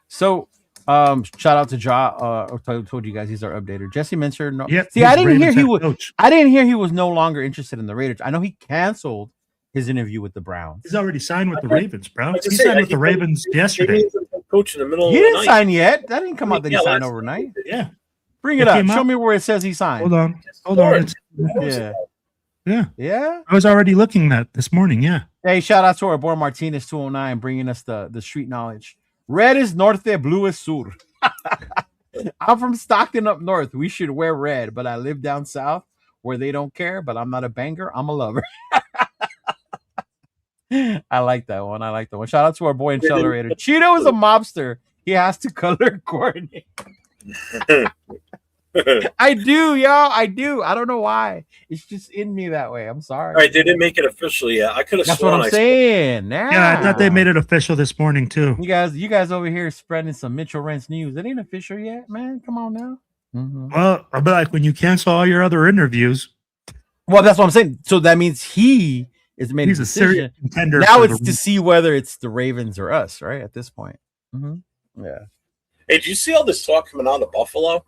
So shout out to Ja. I told you guys he's our updater. Jesse mentioned. Yep, See, I didn't hear he was. I didn't hear he was no longer interested in the Raiders. I know he canceled his interview with the Browns. He's already signed with the Ravens, bro. He signed with the Ravens yesterday. Coach in the middle. He didn't sign yet. That didn't come out that he signed overnight. Yeah. Bring it up. Show me where it says he signed. Hold on. Yeah. I was already looking at this morning. Yeah. Hey, shout out to our boy Martinez 209 bringing us the street knowledge. Red is norte, blue is sur. I'm from Stockton up north. We should wear red, but I live down south where they don't care. But I'm not a banger. I'm a lover. I like that one. Shout out to our boy Accelerator. Cheeto is a mobster. He has to color coordinate. I do, y'all. I do. I don't know why. It's just in me that way. I'm sorry. All right, they didn't make it official yet. I could have. That's what I'm saying. Yeah, I thought they made it official this morning too. You guys over here spreading some Mitchell Rentz news. It ain't official yet, man. Come on now. Mm-hmm. Well, I'll be like, when you cancel all your other interviews. Well, that's what I'm saying. So that means he is made He's a decision. Contender now it's to see whether it's the Ravens or us, right? At this point. Mm-hmm. Yeah. Hey, did you see all this talk coming out of Buffalo?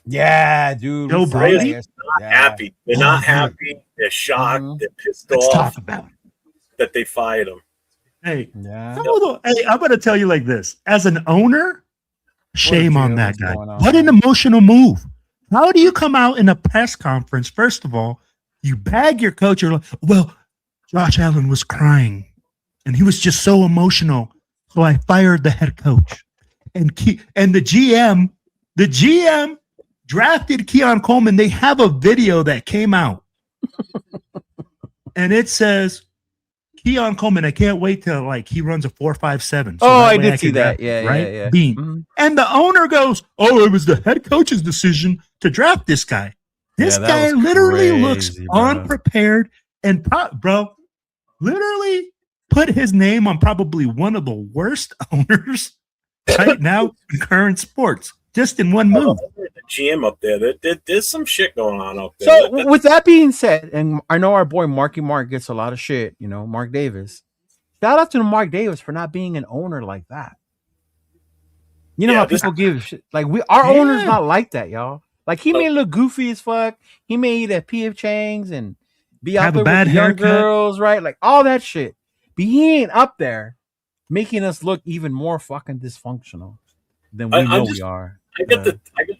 Yeah, dude. Joe Brady? They're not happy. They're not happy. They're shocked. Mm-hmm. They're pissed off. Talk about it. That they fired him. Hey, I'm going to tell you like this. As an owner, shame on that guy. What an emotional move. How do you come out in a press conference? First of all, you bag your coach. You're like, well, Josh Allen was crying, and he was just so emotional. So I fired the head coach. And the GM drafted Keon Coleman. They have a video that came out. And it says, Keon Coleman, I can't wait till he runs a 4.57. So I did see that. Yeah. Bean. Mm-hmm. And the owner goes, it was the head coach's decision to draft this guy. This guy literally looks unprepared and literally put his name on probably one of the worst owners right now in current sports, just in one move. The GM up there, there's some shit going on up there. So with that being said, and I know our boy Marky Mark gets a lot of shit, Mark Davis. Shout out to Mark Davis for not being an owner like that. How people give shit. Our owner's not like that, y'all. He may look goofy as fuck. He may eat at P.F. Chang's and be out there with young girls, right? All that shit. But he ain't up there making us look even more fucking dysfunctional than we know we are. I get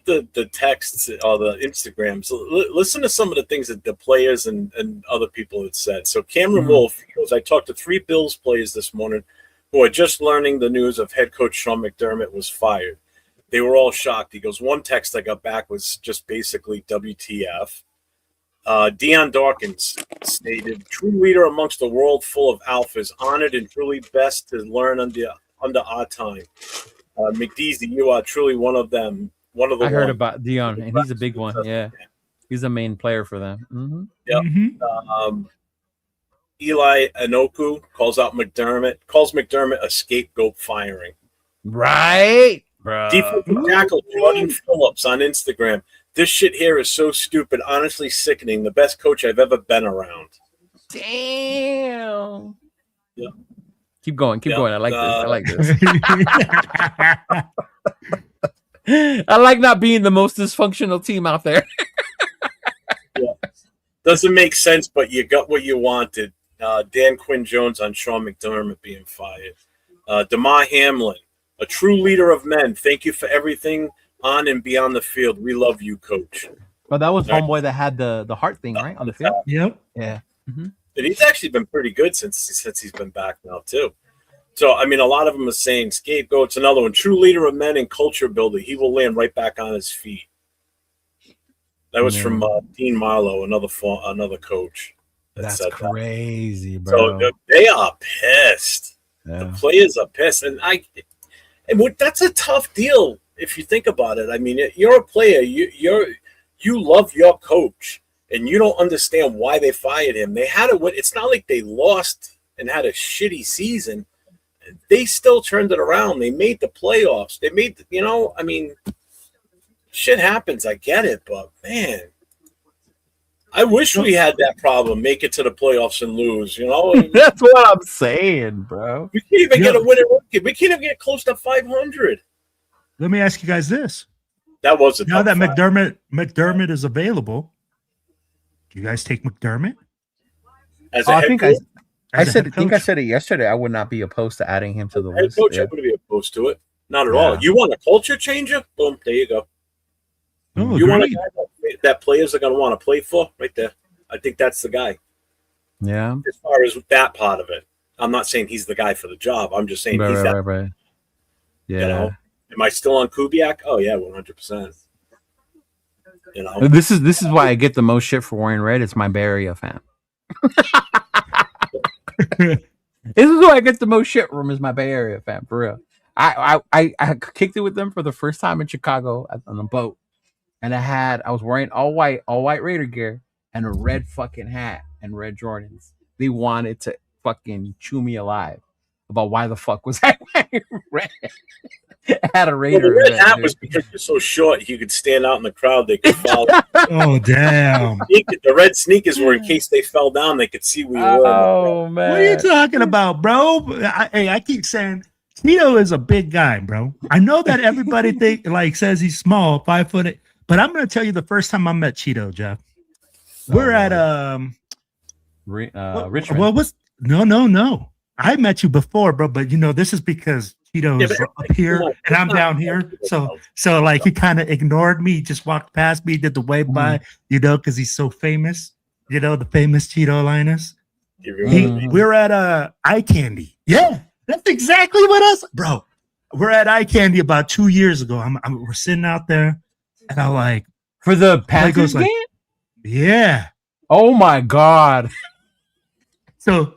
the texts or the Instagrams. Listen to some of the things that the players and other people had said. So Cameron Wolf goes, I talked to 3 Bills players this morning who are just learning the news of head coach Sean McDermott was fired. They were all shocked. He goes, one text I got back was just basically WTF. Deion Dawkins stated, true leader amongst a world full of alphas, honored and truly best to learn under our time. McDeasy, you are truly one of them. One of the I heard about Deion, and he's a big one. Yeah, he's a main player for them. Mm-hmm. Yep. Mm-hmm. Eli Anoku calls McDermott a scapegoat firing. Right, bro. Defensive tackle Jordan Phillips on Instagram. This shit here is so stupid, honestly sickening. The best coach I've ever been around. Damn. Yeah. Keep going. I like this. I like not being the most dysfunctional team out there. Yeah. Doesn't make sense, but you got what you wanted. Dan Quinn Jones on Sean McDermott being fired. Damar Hamlin, a true leader of men. Thank you for everything on and beyond the field. We love you, coach. Well, that was homeboy that had the heart thing, right, on the field. Yep. Yeah. Mm-hmm. And he's actually been pretty good since he's been back now too. So I mean, a lot of them are saying scapegoat's another one. True leader of men and culture builder. He will land right back on his feet. That was from Dean Marlowe, another coach. That's crazy, bro. So they are pissed. Yeah. The players are pissed, and that's a tough deal if you think about it. I mean, you're a player. You love your coach, and you don't understand why they fired him. They had to win. It's not like they lost and had a shitty season. They still turned it around. They made the playoffs. They made, I mean, shit happens. I get it, but man, I wish we had that problem. Make it to the playoffs and lose. That's what I'm saying, bro. We can't even get a winning record. We can't even get close to 500. Let me ask you guys this: That was now that McDermott is available, do you guys take McDermott? I said it yesterday. I would not be opposed to adding him to the list. Coach, I wouldn't be opposed to it. Not at all. You want a culture changer? Boom, there you go. Oh, you want a guy that players are going to want to play for? Right there. I think that's the guy. Yeah. As far as that part of it, I'm not saying he's the guy for the job. I'm just saying he's that. Right. Yeah. Am I still on Kubiak? Oh yeah, 100%. This is why I get the most shit for wearing red. It's my Bay Area fan. This is why I get the most shit from is my Bay Area fan, for real. I kicked it with them for the first time in Chicago on a boat, and I was wearing all white Raider gear and a red fucking hat and red Jordans. They wanted to fucking chew me alive about why the fuck was I wearing red. I had a Raider. Well, the red hat was because you're so short, you could stand out in the crowd. They could follow. Oh damn! The red sneakers were in case they fell down, they could see where you were. Oh man! What are you talking about, bro? I keep saying Cheeto is a big guy, bro. I know that everybody says he's small, 5 foot, but I'm gonna tell you the first time I met Cheeto, Jeff. We're at Richmond. What was no. I met you before, bro, but this is because Cheeto's up here and I'm down here. So like he kind of ignored me, just walked past me, did the wave by, because he's so famous, the famous Chidolinus. We're at Eye Candy. Yeah, that's exactly what us, bro. We're at Eye Candy about 2 years ago. We're sitting out there and I'm like, for the Panthers game? Yeah. Oh my God. So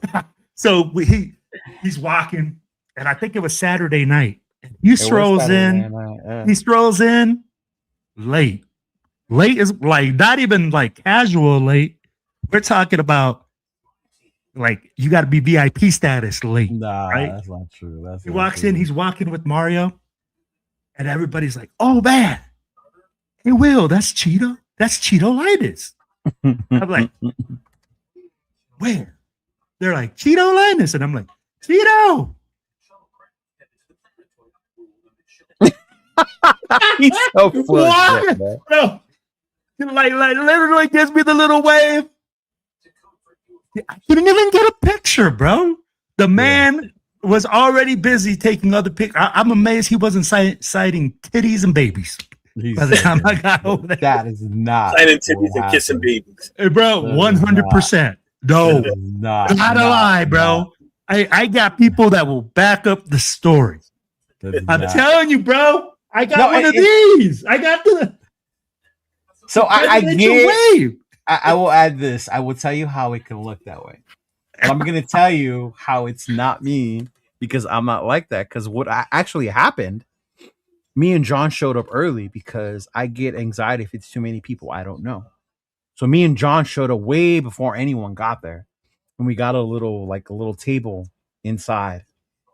he's walking, and I think it was Saturday night. He strolls in. He strolls in late. Late is like not even like casual late. We're talking about like you got to be VIP status late. Nah, right? That's not true. He walks in. He's walking with Mario, and everybody's like, "Oh man, hey Will, that's Cheeto. That's Cheeto-litis." I'm like, where? They're like, Cheeto-litis. And I'm like, Cheeto. He's so full of shit, man. Bro. Like literally gives me the little wave. I couldn't even get a picture, bro. The man was already busy taking other pictures. I'm amazed he wasn't citing titties and babies. By the time I got over there, That is not Signing titties and kissing babies. hey, bro, 100%. No, not a lie, bro. I got people that will back up the story. I'm telling you, bro. I got one of these. I got the. So I presidential wave. I will add this. I will tell you how it can look that way. I'm going to tell you how it's not me because I'm not like that. Because what actually happened, me and John showed up early because I get anxiety if it's too many people I don't know. So me and John showed up way before anyone got there. And we got a little table inside.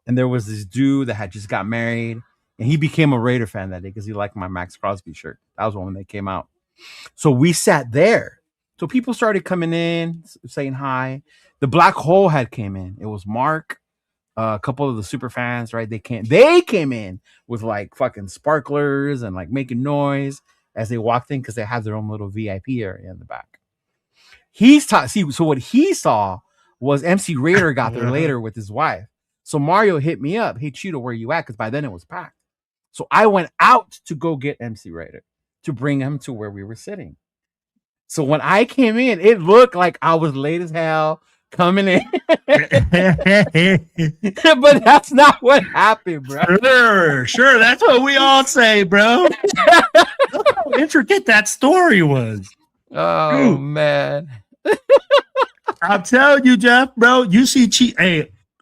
And there was this dude that had just got married. And he became a Raider fan that day because he liked my Max Crosby shirt. That was when they came out. So we sat there. So people started coming in, saying hi. The Black Hole had came in. It was Mark, a couple of the super fans, right? They came in with like fucking sparklers and like making noise as they walked in because they had their own little VIP area in the back. So what he saw was MC Raider got there later with his wife. So Mario hit me up. Hey, Cheeto, where you at? Because by then it was packed. So I went out to go get MC Raider to bring him to where we were sitting. So when I came in, it looked like I was late as hell coming in. But that's not what happened, bro. Sure. That's what we all say, bro. Look how intricate that story was. Oh, man. I'm telling you, Jeff, bro, you see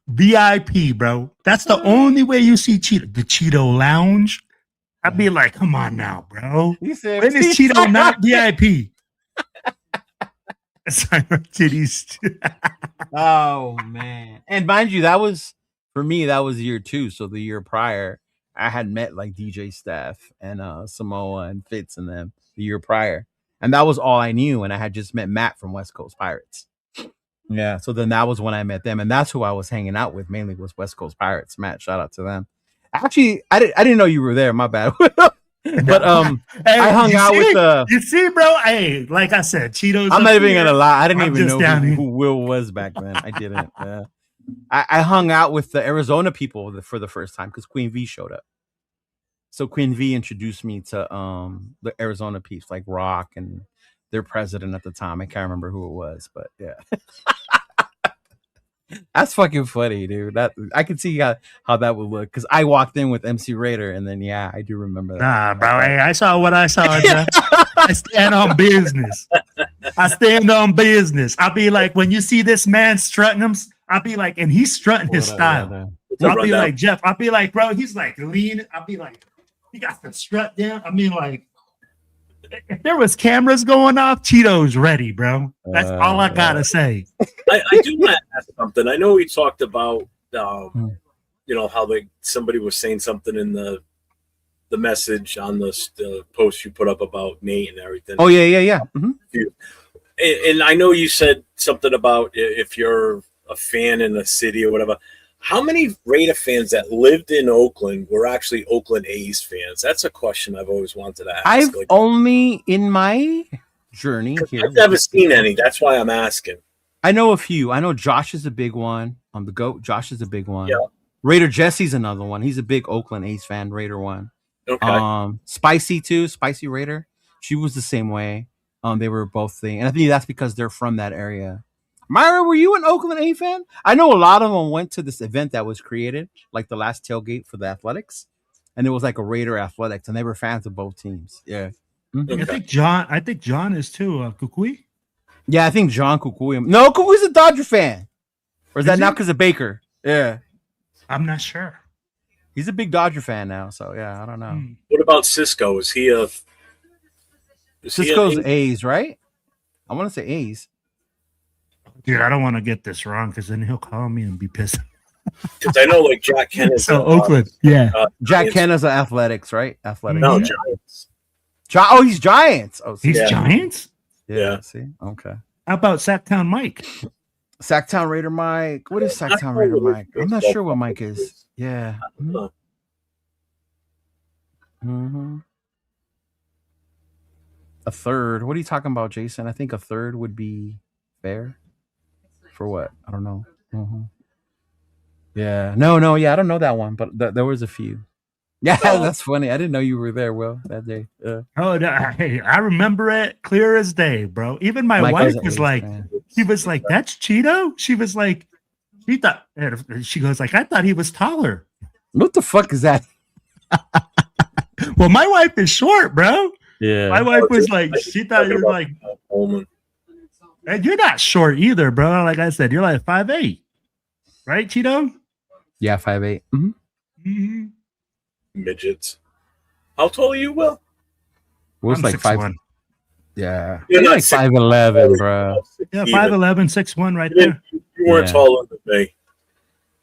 VIP, bro. That's the only way you see Cheeto. The Cheeto Lounge. I'd be like, come on now, bro. He said, when is Cheeto not VIP? Titties. Oh, man. And mind you, that was, for me, that was year 2. So the year prior, I had met like DJ Steph and Samoa and Fitz and them the year prior. And that was all I knew. And I had just met Matt from West Coast Pirates. Yeah. So then that was when I met them. And that's who I was hanging out with mainly was West Coast Pirates. Matt, shout out to them. Actually, I didn't know you were there. My bad. But hey, I hung out with the. You see, bro. Hey, like I said, Cheetos. I'm not even gonna lie. I didn't even know who Will was back then. I didn't. I hung out with the Arizona people for the first time because Queen V showed up. So Queen V introduced me to the Arizona peeps like Rock and their president at the time. I can't remember who it was, but yeah. That's fucking funny, dude. That I can see how that would look because I walked in with MC Raider, and then yeah, I do remember that. Nah, bro, hey, I saw what I saw. I stand on business. I'll be like, when you see this man strutting him, I'll be like, and he's strutting his style. So I'll be like, Jeff. I'll be like, bro, he's like leaning. I'll be like, he got the strut down. I mean, like, if there was cameras going off, Cheeto's ready, bro. That's all I gotta say. I do want to ask something. I know we talked about, how somebody was saying something in the message on the post you put up about Nate and everything. Oh yeah. Mm-hmm. And I know you said something about if you're a fan in the city or whatever. How many Raider fans that lived in Oakland were actually Oakland A's fans? That's a question I've always wanted to ask. I've only in my journey here. I've never seen any. That's why I'm asking. I know a few. I know Josh is a big one. The GOAT. Josh is a big one. Yeah. Raider Jesse's another one. He's a big Oakland A's fan. Raider one. Okay. Spicy too. Spicy Raider. She was the same way. They were both thing, and I think that's because they're from that area. Myra, were you an Oakland A fan? I know a lot of them went to this event that was created, like the last tailgate for the Athletics, and it was like a Raider Athletics, and they were fans of both teams. Yeah, okay. I think John is too. Kukui. Yeah, I think John Kukui. No, Kukui's a Dodger fan, or is that now because of Baker? Yeah, I'm not sure. He's a big Dodger fan now, so yeah, I don't know. What about Cisco? Is he a? Cisco's A's, right? I want to say A's. Dude, I don't want to get this wrong because then he'll call me and be pissed. Because I know, like Jack Kenna's. So Oakland, yeah. Jack Kenna's Athletics, right? Athletics. No, Giants. He's Giants. Oh, he's Giants. Yeah. See, okay. How about Sacktown Mike? Sacktown Raider Mike. What is Sacktown Raider Mike? I'm not sure what Mike is. Yeah. Mm-hmm. A third. What are you talking about, Jason? I think a third would be fair. For what? I don't know. Mm-hmm. Yeah. No. Yeah, I don't know that one, but there was a few. Yeah, that's funny. I didn't know you were there, Will, that day. Oh, no, hey, I remember it clear as day, bro. Even my wife was like, she was like, "That's Cheeto." She was like, she goes like, "I thought he was taller." What the fuck is that? Well, my wife is short, bro. Yeah, my wife was like, she thought you were like, and you're not short either, bro. Like I said, you're like 5'8", right, Cheeto? Yeah, 5'8". Mm-hmm. Mm-hmm. Midgets. How tall are you, Will? Will's like 6'1". Yeah, you're like not 5'11", bro. Yeah, 5'11", 6'1", right there. You weren't taller than me.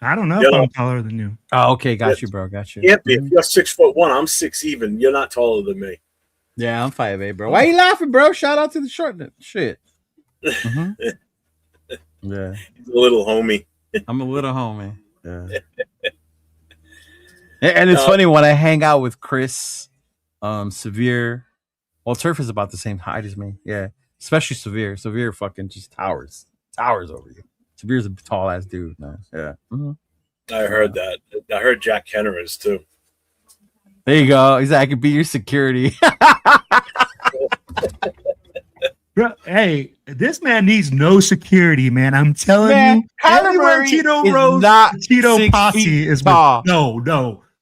I don't know if I'm taller than you. Oh, okay, got you, bro. Got you. Yeah, if you're 6'1", I'm 6 even. You're not taller than me. Yeah, I'm 5'8", bro. Why are you laughing, bro? Shout out to the short shit. Mm-hmm. Yeah, he's a little homie. I'm a little homie. Yeah. And it's funny when I hang out with Chris, Severe. Well, Turf is about the same height as me. Yeah, especially Severe. Severe fucking just towers over you. Severe's a tall ass dude, man. Yeah. Mm-hmm. I heard that. I heard Jack Kenner is too. There you go. He's like, I could be your security. Bro, hey, this man needs no security, man. I'm telling you. Everywhere Cheeto Rose, Cheeto Posse is tall.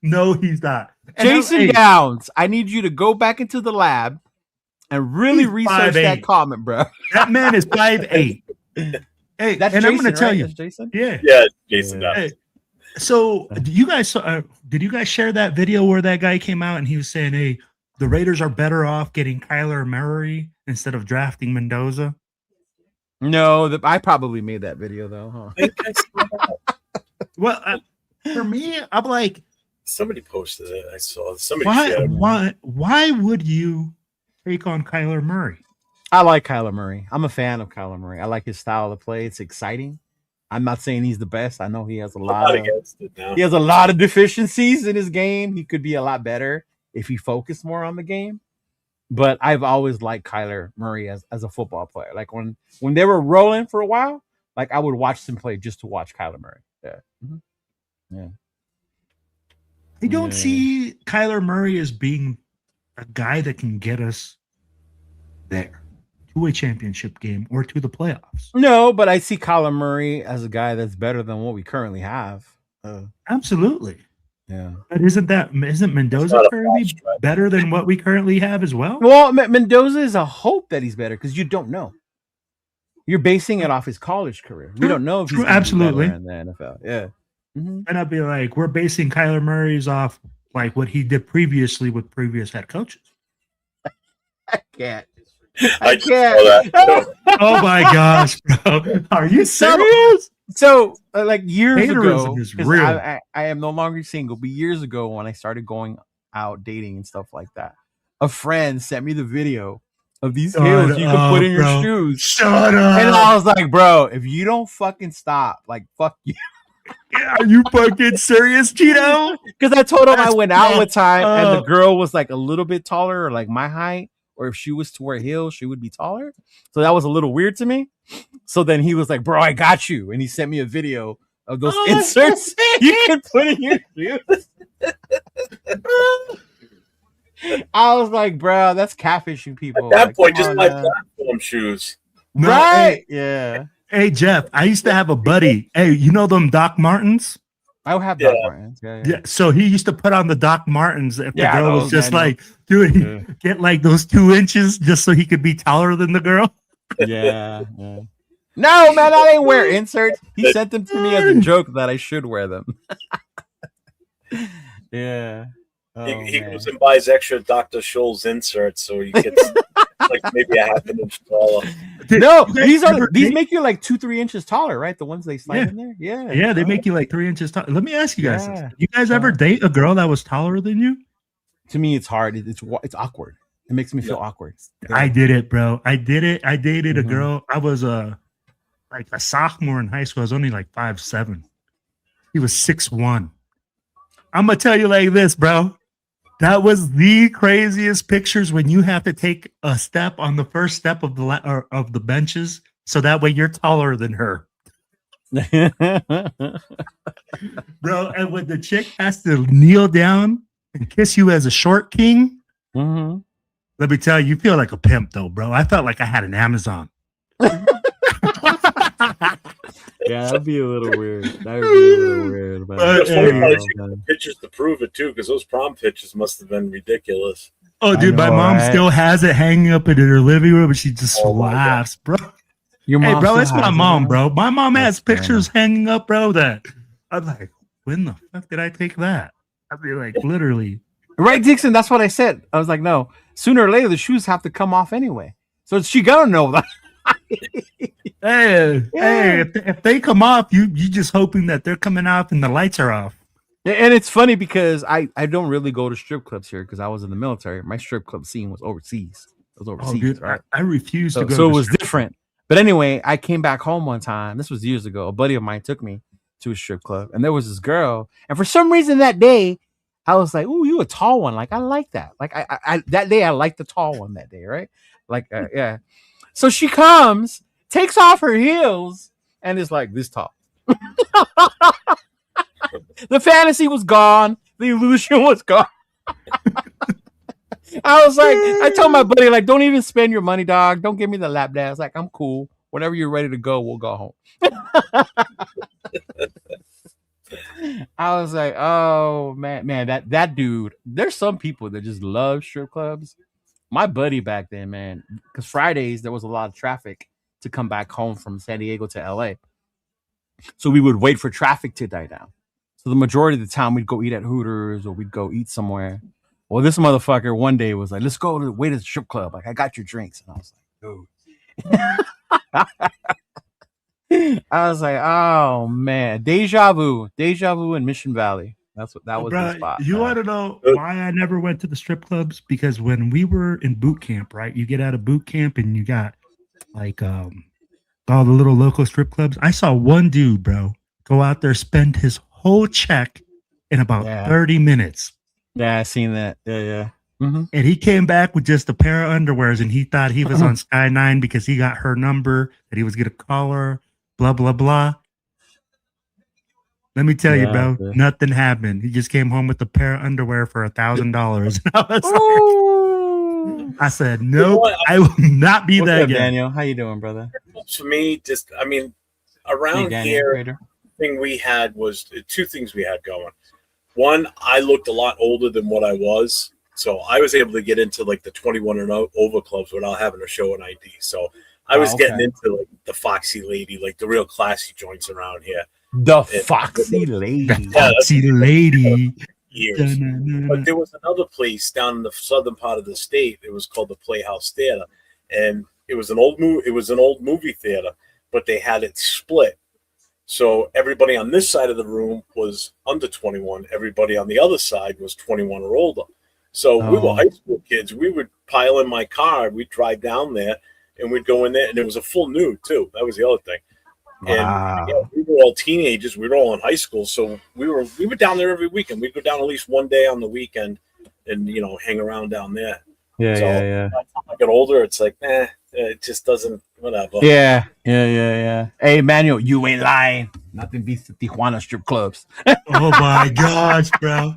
No, he's not. Jason Downs, I need you to go back into the lab and really research that comment, bro. That man is 5'8". Hey, that's and Jason, I'm going to tell you, Jason? Yeah, Jason Downs. Hey, so, did you guys share that video where that guy came out and he was saying, "Hey, the Raiders are better off getting Kyler Murray instead of drafting Mendoza"? No, I probably made that video though. Huh? Well, for me, I'm like, somebody posted it. I saw somebody. Why would you take on Kyler Murray? I like Kyler Murray. I'm a fan of Kyler Murray. I like his style of play. It's exciting. I'm not saying he's the best. I know he has a lot of deficiencies in his game. He could be a lot better if he focused more on the game. But I've always liked Kyler Murray as a football player. Like when they were rolling for a while, like I would watch them play just to watch Kyler Murray. Yeah. Mm-hmm. Yeah. I don't see Kyler Murray as being a guy that can get us there to a championship game or to the playoffs. No, but I see Kyler Murray as a guy that's better than what we currently have. Absolutely. Yeah. But isn't Mendoza currently better than what we currently have as well? Well, Mendoza is a hope that he's better because you don't know. You're basing it off his college career. We don't know if he's absolutely in the NFL. Yeah. Mm-hmm. And I'd be like, we're basing Kyler Murray's off like what he did previously with previous head coaches. I can't. I can't. Oh my gosh, bro! Are you serious? So, like years ago, is real. I am no longer single, but years ago when I started going out dating and stuff like that, a friend sent me the video of these heels you can put in your shoes. Shut up! And I was like, bro, if you don't fucking stop, like, fuck you. Are you fucking serious, Cheeto? Because I told him I went out one time and the girl was like a little bit taller or like my height. Or if she was to wear heels, she would be taller. So that was a little weird to me. So then he was like, bro, I got you. And he sent me a video of those inserts you can put in your shoes. I was like, bro, that's catfishing people. At that point, just buy platform shoes. Right? Yeah. Hey, Jeff, I used to have a buddy. Hey, you know them Doc Martens? I would have Doc Martens. Yeah. So he used to put on the Doc Martens if the girl was just like, dude, get like those 2 inches just so he could be taller than the girl. Yeah. No, man, I didn't wear inserts. He sent them to me as a joke that I should wear them. Yeah. He goes and buys extra Dr. Scholl's inserts so he gets like maybe a half an inch taller. No, these make you like 2-3 inches taller, right? The ones they slide in there. Yeah, they make you like 3 inches taller. Let me ask you guys this. You guys ever date a girl that was taller than you? To me, it's hard. It's awkward. It makes me feel awkward. Yeah. I did it, bro. I did it. I dated a girl. I was like a sophomore in high school. I was only like 5'7". He was 6'1". I'm gonna tell you like this, bro. That was the craziest pictures when you have to take a step on the first step of the benches, so that way you're taller than her, bro. And when the chick has to kneel down and kiss you as a short king. Mm-hmm. Let me tell you, you feel like a pimp, though, bro. I felt like I had an Amazon. Yeah, that'd be a little weird. That'd be a little weird. But pictures to prove it too, because those prom pictures must have been ridiculous. Oh, dude, my mom still has it hanging up in her living room, and she just laughs, bro. Hey, bro, it's my mom, bro. My mom has pictures hanging up, bro. That I'm like, when the fuck did I take that? I'd be like, literally. Right, Dixon. That's what I said. I was like, no. Sooner or later, the shoes have to come off anyway. So she gonna know that. Hey, if they come off, you just hoping that they're coming off and the lights are off. And it's funny because I don't really go to strip clubs here because I was in the military. My strip club scene was overseas. It was overseas, dude, right? I refuse to go. So it was different. But anyway, I came back home one time. This was years ago. A buddy of mine took me to a strip club, and there was this girl. And for some reason that day, I was like, "Ooh, you a tall one? Like I like that. Like I that day I liked the tall one that day, right? Like yeah." So she comes, takes off her heels, and is like this tall. The fantasy was gone. The illusion was gone. I was like, I told my buddy, like, don't even spend your money, dog. Don't give me the lap dance. Like, I'm cool. Whenever you're ready to go, we'll go home. I was like, oh man, that dude. There's some people that just love strip clubs. My buddy back then, man, because Fridays there was a lot of traffic to come back home from San Diego to LA. So we would wait for traffic to die down. So the majority of the time we'd go eat at Hooters or we'd go eat somewhere. Well, this motherfucker one day was like, let's go to the strip club. Like, I got your drinks. And I was like, dude. I was like, oh man. Deja vu in Mission Valley. That was the spot. You want to know why I never went to the strip clubs? Because when we were in boot camp, right? You get out of boot camp and you got like all the little local strip clubs. I saw one dude, bro, go out there, spend his whole check in about 30 minutes. Yeah, I seen that. Yeah. Mm-hmm. And he came back with just a pair of underwears, and he thought he was on Sky 9 because he got her number, that he was going to call her, blah, blah, blah. Let me tell you, bro, nothing happened. He just came home with a pair of underwear for $1,000. I said, nope, I will not be that guy. Daniel, how you doing, brother? For me, around here, thing we had was two things we had going. One, I looked a lot older than what I was, so I was able to get into like the 21 and over clubs without having to show an ID. So I was getting into like the Foxy Lady, like the real classy joints around here. Foxy Lady. Foxy Lady. Years. But there was another place down in the southern part of the state. It was called the Playhouse Theater, and it was an old movie theater, but they had it split. So everybody on this side of the room was under 21. Everybody on the other side was 21 or older. So we were high school kids. We would pile in my car. We'd drive down there, and we'd go in there. And it was a full nude, too. That was the other thing. And we were all teenagers. We were all in high school. So we were down there every weekend. We'd go down at least one day on the weekend and, hang around down there. Yeah. By the time I got older, it's like, it just doesn't, whatever. Yeah. Hey, Manuel, you ain't lying. Nothing beats the Tijuana strip clubs. Oh my gosh, bro.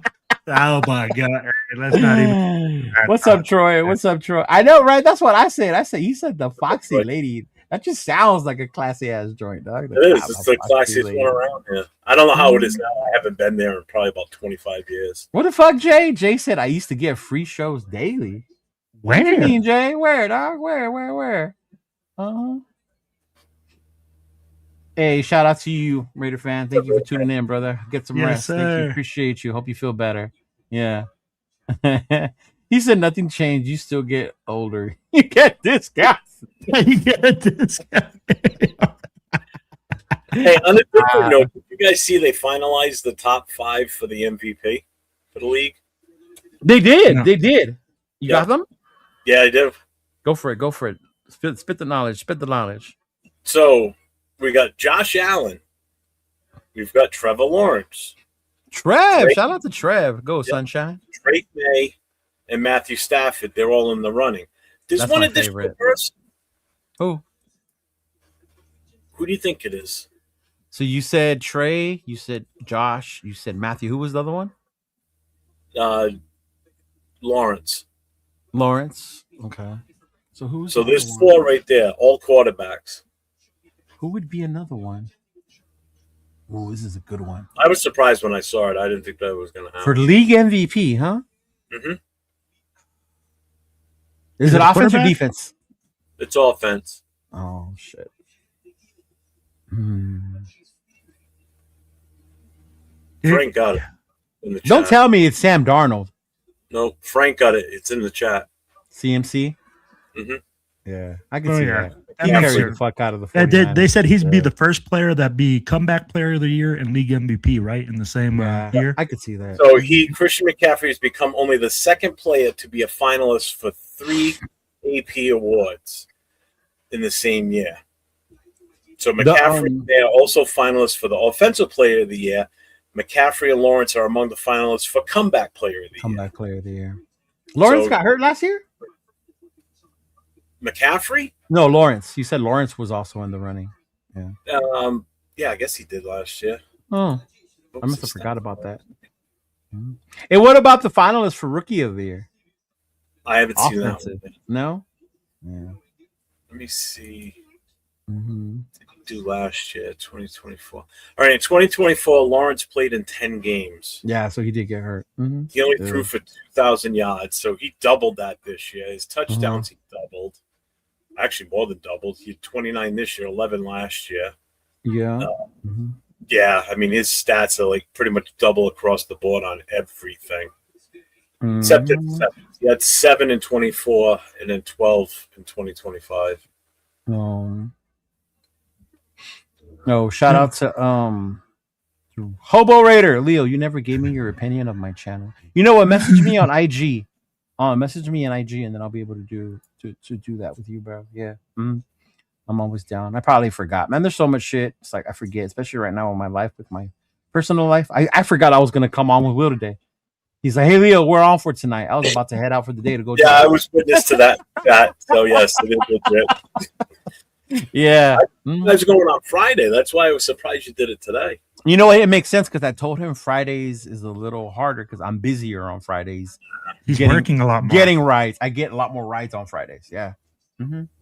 Oh my god. Let's not even. What's up, Troy? I know, right? That's what I said. You said the Foxy Lady. That just sounds like a classy ass joint, dog. It is. It's the classiest one around here. I don't know how it is now. I haven't been there in probably about 25 years. What the fuck, Jay? Jay said I used to get free shows daily. Where? What do you mean, Jay? Where, dog? Where? Hey, shout out to you, Raider fan. Thank you for tuning in, brother. Get some rest. Sir. Thank you. Appreciate you. Hope you feel better. Yeah. He said nothing changed. You still get older. You get discounts. You get a discount. Hey, on a different note, did you guys see they finalized the top 5 for the MVP for the league? They did. No. They did. You got them? Yeah, I do. Go for it. Spit the knowledge. So we got Josh Allen. We've got Trevor Lawrence. Shout out to Trev. Go, Sunshine. Drake May and Matthew Stafford. They're all in the running. There's one additional person. Who do you think it is? So you said Trey, you said Josh, you said Matthew. Who was the other one? Lawrence. Okay. So So there's 4 right there, all quarterbacks. Who would be another one? Oh, this is a good one. I was surprised when I saw it. I didn't think that was going to happen. For league MVP, huh? Mm-hmm. Is it offense or defense? It's offense. Oh, shit. Frank got it in the chat. Don't tell me it's Sam Darnold. No, Frank got it. It's in the chat. CMC? Mm-hmm. Yeah, I can see that. He That carried makes the fuck out of the They said he'd be the first player that be comeback player of the year and league MVP, right? In the same year. I could see that. So Christian McCaffrey has become only the second player to be a finalist for 3 AP awards in the same year. So McCaffrey, they are also finalists for the Offensive Player of the Year. McCaffrey and Lawrence are among the finalists for Comeback Player of the Year. Comeback Player of the Year. Lawrence got hurt last year? McCaffrey? No, Lawrence. You said Lawrence was also in the running. Yeah. Yeah, I guess he did last year. Oh, I must have forgot about that. And what about the finalists for Rookie of the Year? I haven't seen that one. No? Yeah. Let me see. Mm-hmm. Do last year, 2024. All right, in 2024, Lawrence played in 10 games. Yeah, so he did get hurt. Mm-hmm. He only threw for 2,000 yards, so he doubled that this year. His touchdowns, he doubled. Actually, more than doubled. He had 29 this year, 11 last year. Yeah. Yeah, I mean, his stats are like pretty much double across the board on everything. Except he had 7 in 24 and then 12 in 2025. Shout out to Hobo Raider. Leo, you never gave me your opinion of my channel. You know what? Message me on IG. Message me on IG, and then I'll be able to do that with you, bro. Yeah. I'm always down. I probably forgot. Man, there's so much shit. It's like I forget, especially right now in my life with my personal life. I forgot I was gonna come on with Will today. He's like, "Hey Leo, we're on for tonight." I was about to head out for the day to go. Yeah, I was witness to that. So yes, it is legit. Yeah, I was going on Friday. That's why I was surprised you did it today. You know what? It makes sense because I told him Fridays is a little harder because I'm busier on Fridays. He's working a lot more. Getting rides. I get a lot more rides on Fridays. Yeah.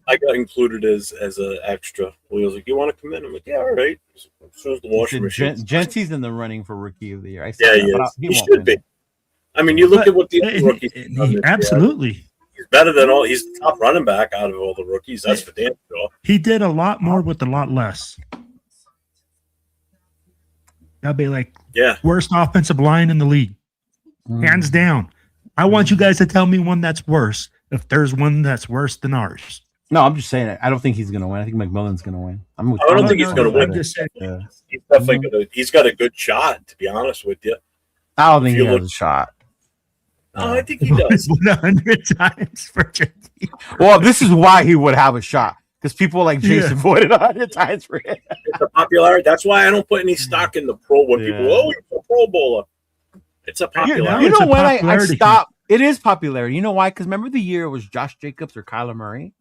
I got included as an extra. He was like, "You want to come in?" I'm like, "Yeah, all right." As soon as the washing machine. Genty's in the running for Rookie of the Year. Yeah, he is. He should be. I mean, you look at what the rookies. Absolutely. He's better than all. He's the top running back out of all the rookies. That's for damn sure. He did a lot more with a lot less. That'd be like worst offensive line in the league, hands down. I want you guys to tell me one that's worse. If there's one that's worse than ours. No, I'm just saying it. I don't think he's going to win. I think McMillan's going to win. I don't think he's going to win. He's definitely going to. He's got a good shot, to be honest with you. I don't think he has a shot. Oh, I think he does. 100 times for Genty. Well, this is why he would have a shot. Because people like Jason voted 100 times for him. It's a popularity. That's why I don't put any stock in the pro. When people, he's a Pro Bowler. It's a popularity. You know when I stopped? It is popularity. You know why? Because remember the year it was Josh Jacobs or Kyler Murray?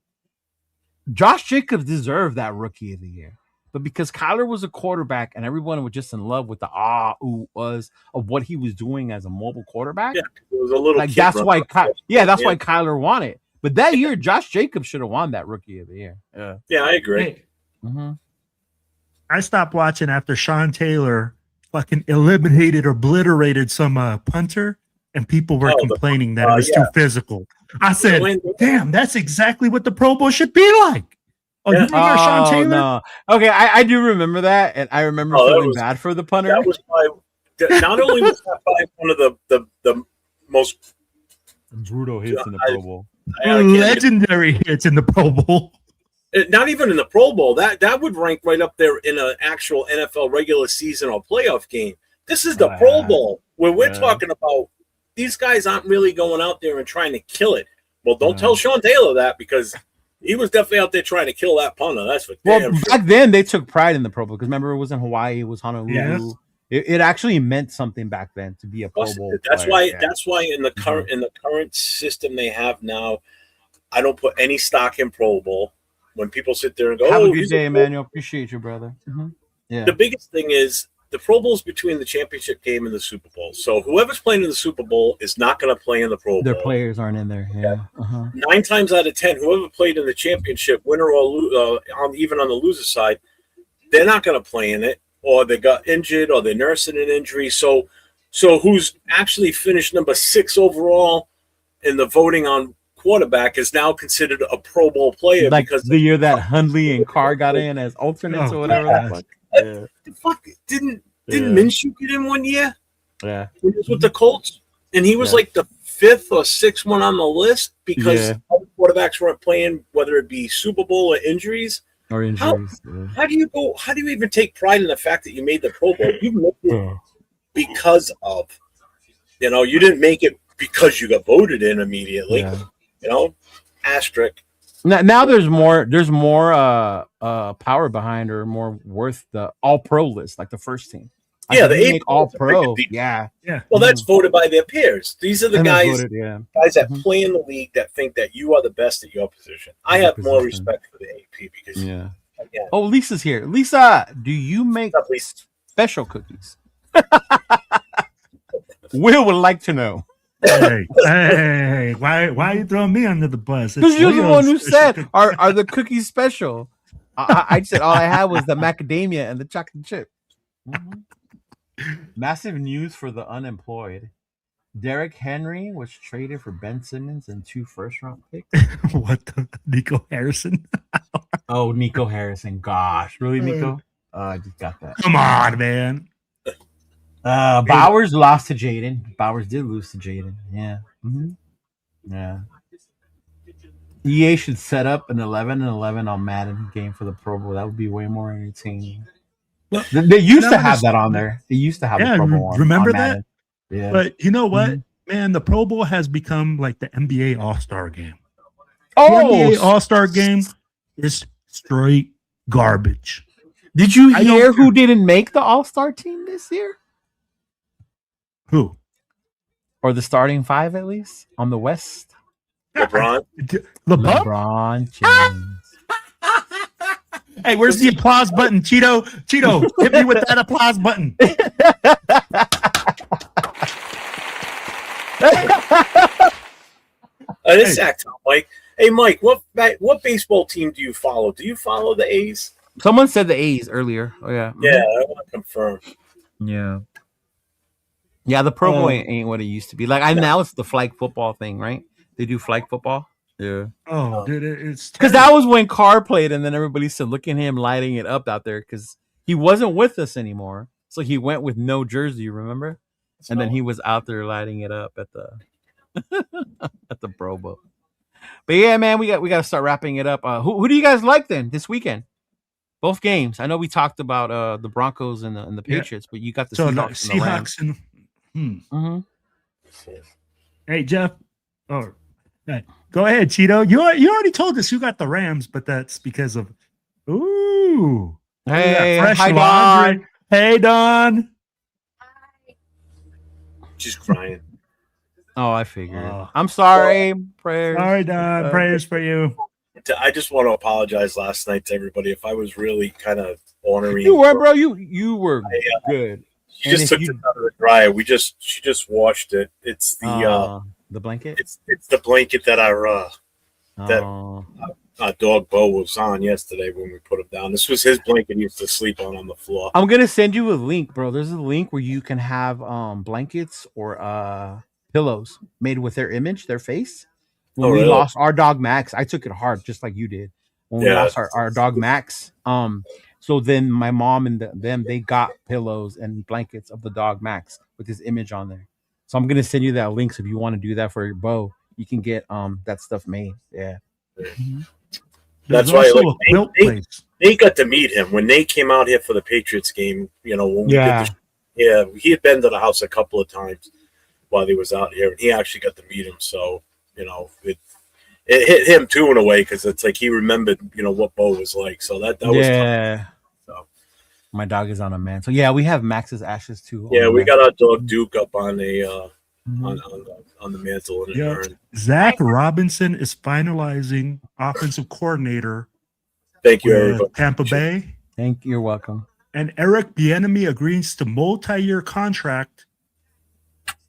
Josh Jacobs deserved that Rookie of the Year. But because Kyler was a quarterback and everyone was just in love with the of what he was doing as a mobile quarterback. Yeah, it was a little like that's why that's why Kyler won it. But that year, Josh Jacobs should have won that Rookie of the Year. Yeah, I agree. Hey, I stopped watching after Sean Taylor fucking obliterated some punter, and people were complaining that it was too physical. I said, damn, that's exactly what the Pro Bowl should be like. Oh, you remember Sean Taylor? No. Okay, I do remember that, and I remember feeling bad for the punter. That was not only was that one of the most brutal hits in the Pro Bowl. Legendary hits in the Pro Bowl. Not even in the Pro Bowl. That would rank right up there in an actual NFL regular season or playoff game. This is the Pro Bowl where we're talking about these guys aren't really going out there and trying to kill it. Well, don't tell Sean Taylor that because he was definitely out there trying to kill that punter. That's for damn sure. Back then they took pride in the Pro Bowl because remember it was in Hawaii, it was Honolulu. Yes. It actually meant something back then to be a Pro Bowl. That's why in the current system they have now, I don't put any stock in Pro Bowl. When people sit there and go, "Have a good day, Emmanuel. Appreciate you, brother." Yeah. The biggest thing is the Pro Bowl is between the championship game and the Super Bowl. So whoever's playing in the Super Bowl is not going to play in the Pro Bowl. Their players aren't in there. Yeah. 9 times out of 10, whoever played in the championship, winner or even on the loser side, they're not going to play in it, or they got injured, or they're nursing an injury. So who's actually finished number 6 overall in the voting on quarterback is now considered a Pro Bowl player, Like because the year that Hundley and Carr got in as alternates or whatever. The fuck didn't Minshew get in one year? Yeah. When he was with the Colts, and he was like the 5th or 6th one on the list because other quarterbacks weren't playing, whether it be Super Bowl or injuries. Or injuries. How do you even take pride in the fact that you made the Pro Bowl? You made it because of, you didn't make it because you got voted in immediately. Asterisk. Now there's more power behind, or more worth the all pro list, like the first team. The all pro. Yeah. Well, that's voted by their peers. These are the guys that Mm-hmm. play in the league that think that you are the best at your position. I have more respect for the AP because Oh, Lisa's here. Lisa, do you make special cookies? Will would like to know. Hey, why are you throwing me under the bus? Because you're the one who said, are the cookies special? I said all I had was the macadamia and the chocolate chip. Massive news for the unemployed. Derrick Henry was traded for Ben Simmons and 2 first-round picks. What the? Nico Harrison? Oh, Nico Harrison. Gosh. Really, Nico? I just got that. Come on, man. Bowers lost to Jaden. Bowers did lose to Jaden. Yeah. Yeah. EA should set up an 11-11 on Madden game for the Pro Bowl. That would be way more entertaining. They used to have that on there. They used to have the Pro Bowl on. Remember on that? Yeah. But you know what? Man, the Pro Bowl has become like the NBA All-Star game. Oh, the NBA All-Star game is straight garbage. Did you hear who didn't make the All-Star team this year? Who? Or the starting 5 at least on the West? LeBron James. Hey, where's the applause button, Cheeto? Cheeto, hit me with that applause button. This act, Mike. Hey, Mike, what baseball team do you follow? Do you follow the A's? Someone said the A's earlier. Oh yeah. Yeah, I want to confirm. Yeah. Yeah, the Pro Bowl ain't what it used to be. Like now it's the flag football thing, right? They do flag football. Yeah. Oh, dude, it's because that was when Carr played, and then everybody said, "Look at him lighting it up out there," because he wasn't with us anymore. So he went with no jersey, remember? And then he was out there lighting it up at the at the Pro Bowl. But yeah, man, we got to start wrapping it up. Who do you guys like then this weekend? Both games. I know we talked about the Broncos and the Patriots, but you got the Seahawks and the Rams. Hey, Jeff. Oh, hey. Go ahead, Cheeto. You already told us who got the Rams, but that's because of Hey, fresh hi, laundry. Don. Hey, Don. She's crying. Oh, I figured. I'm sorry. Prayers. Sorry, Don. Prayers for you. I just want to apologize last night to everybody if I was really kind of ornery. You were, bro. You were good. She just took it out of the dryer. She just washed it. It's the blanket. It's the blanket that our dog Bo was on yesterday when we put him down. This was his blanket he used to sleep on the floor. I'm gonna send you a link, bro. There's a link where you can have blankets or pillows made with their image, their face. When we lost our dog Max, I took it hard, just like you did. When we lost our dog Max, so then my mom and them they got pillows and blankets of the dog Max with his image on there. So I'm gonna send you that link. So if you want to do that for your Bo, you can get that stuff made. Yeah. That's why they got to meet him when they came out here for the Patriots game. When we did he had been to the house a couple of times while he was out here, and he actually got to meet him. So it hit him too in a way because it's like he remembered what Bo was like. So that was fun. So my dog is on a man. So yeah, we have Max's ashes too. Yeah, we got our dog Duke up on a on the mantle in the urn. Zach Robinson is finalizing offensive coordinator. Thank you, everybody. Tampa Bay. You're welcome. And Eric Bieniemy agrees to multi-year contract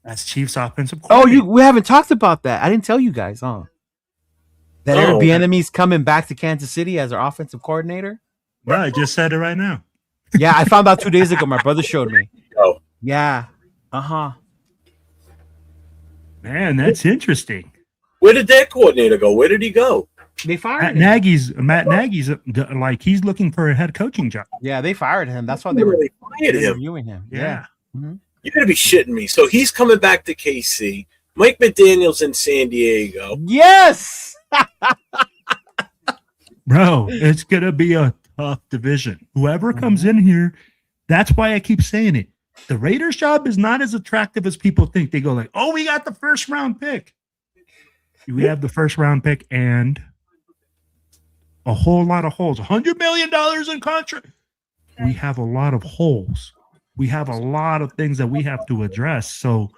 as Chiefs offensive coordinator. We haven't talked about that. I didn't tell you guys, huh? That Eric Bieniemy's coming back to Kansas City as our offensive coordinator. No, I just said it right now. Yeah, I found out 2 days ago. My brother showed me. Oh, yeah. Man, that's interesting. Where did that coordinator go? Where did he go? They fired Matt him. Nagy's like he's looking for a head coaching job. Yeah, they fired him. That's why they were interviewing him. Yeah. Mm-hmm. You're gonna be shitting me. So he's coming back to KC. Mike McDaniel's in San Diego. Yes. Bro, it's gonna be a tough division. Whoever comes in here, that's why I keep saying it. The Raiders' job is not as attractive as people think. They go like, "Oh, we got the first round pick." We have the first round pick and a whole lot of holes. $100 million in contract. We have a lot of holes. We have a lot of things that we have to address. So,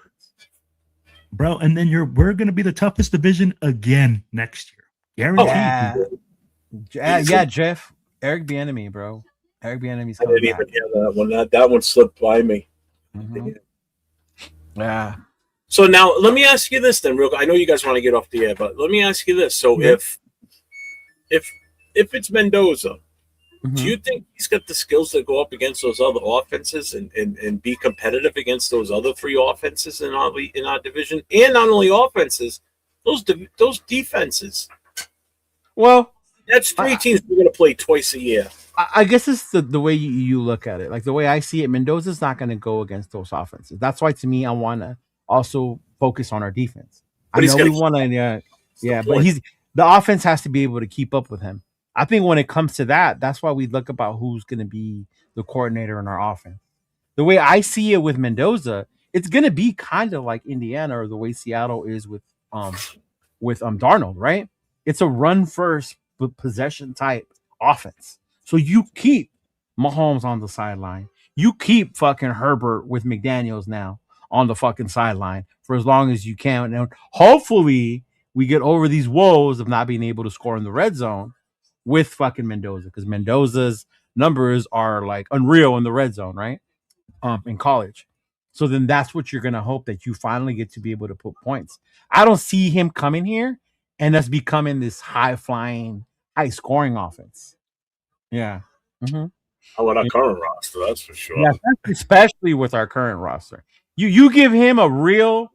bro, and then we're going to be the toughest division again next year. Guaranteed. Yeah, Jeff. Eric Bieniemy, bro. Eric Bieniemy's coming back. I didn't even hear that one. That one slipped by me. Mm-hmm. Yeah. So now let me ask you this then, real quick. I know you guys want to get off the air, but let me ask you this. So if it's Mendoza, do you think he's got the skills to go up against those other offenses and be competitive against those other three offenses in our division? And not only offenses, those defenses. Well, that's three teams we're going to play twice a year. I guess it's the way you look at it. Like the way I see it, Mendoza's not going to go against those offenses. That's why, to me, I want to also focus on our defense. But I know we want to, but the offense has to be able to keep up with him. I think when it comes to that, that's why we look about who's going to be the coordinator in our offense. The way I see it with Mendoza, it's going to be kind of like Indiana or the way Seattle is with Darnold, right? It's a run first possession type offense. So you keep Mahomes on the sideline. You keep fucking Herbert with McDaniels now on the fucking sideline for as long as you can. And hopefully we get over these woes of not being able to score in the red zone with fucking Mendoza, because Mendoza's numbers are like unreal in the red zone, right? In college. So then that's what you're going to hope, that you finally get to be able to put points. I don't see him coming here and us becoming this high-flying, high-scoring offense. Yeah. Mm-hmm. How about our current roster? That's for sure. Yeah, especially with our current roster. You give him a real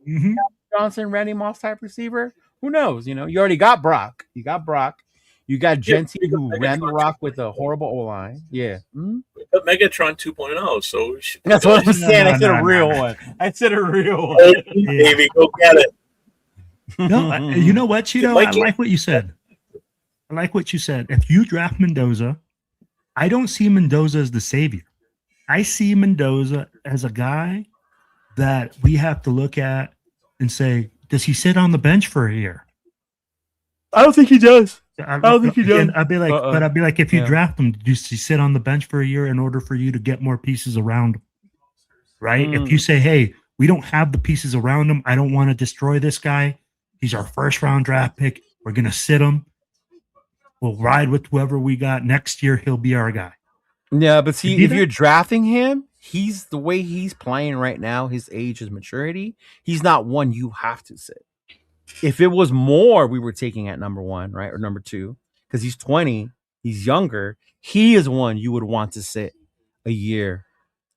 Johnson, Randy Moss type receiver, who knows? You know, you already got Brock. You got Brock. You got Genty, who ran the rock with a horrible O-line. Yeah. Mm-hmm. Megatron 2.0. So that's what I'm saying. I said a real one. I said a real one. Baby, go get it. No, you know what, Cheeto? I like what you said. I like what you said. If you draft Mendoza, I don't see Mendoza as the savior. I see Mendoza as a guy that we have to look at and say, does he sit on the bench for a year? I don't think he does. I don't think he does. I'd be like, if you draft him, do you sit on the bench for a year in order for you to get more pieces around him? Right? If you say, hey, we don't have the pieces around him, I don't want to destroy this guy. He's our first round draft pick. We're going to sit him. We'll ride with whoever we got next year. He'll be our guy. Yeah, but see, if you're drafting him, he's the way he's playing right now, his age, his maturity, he's not one you have to sit. If it was more, we were taking at number one, right? Or number two, because he's 20, he's younger. He is one you would want to sit a year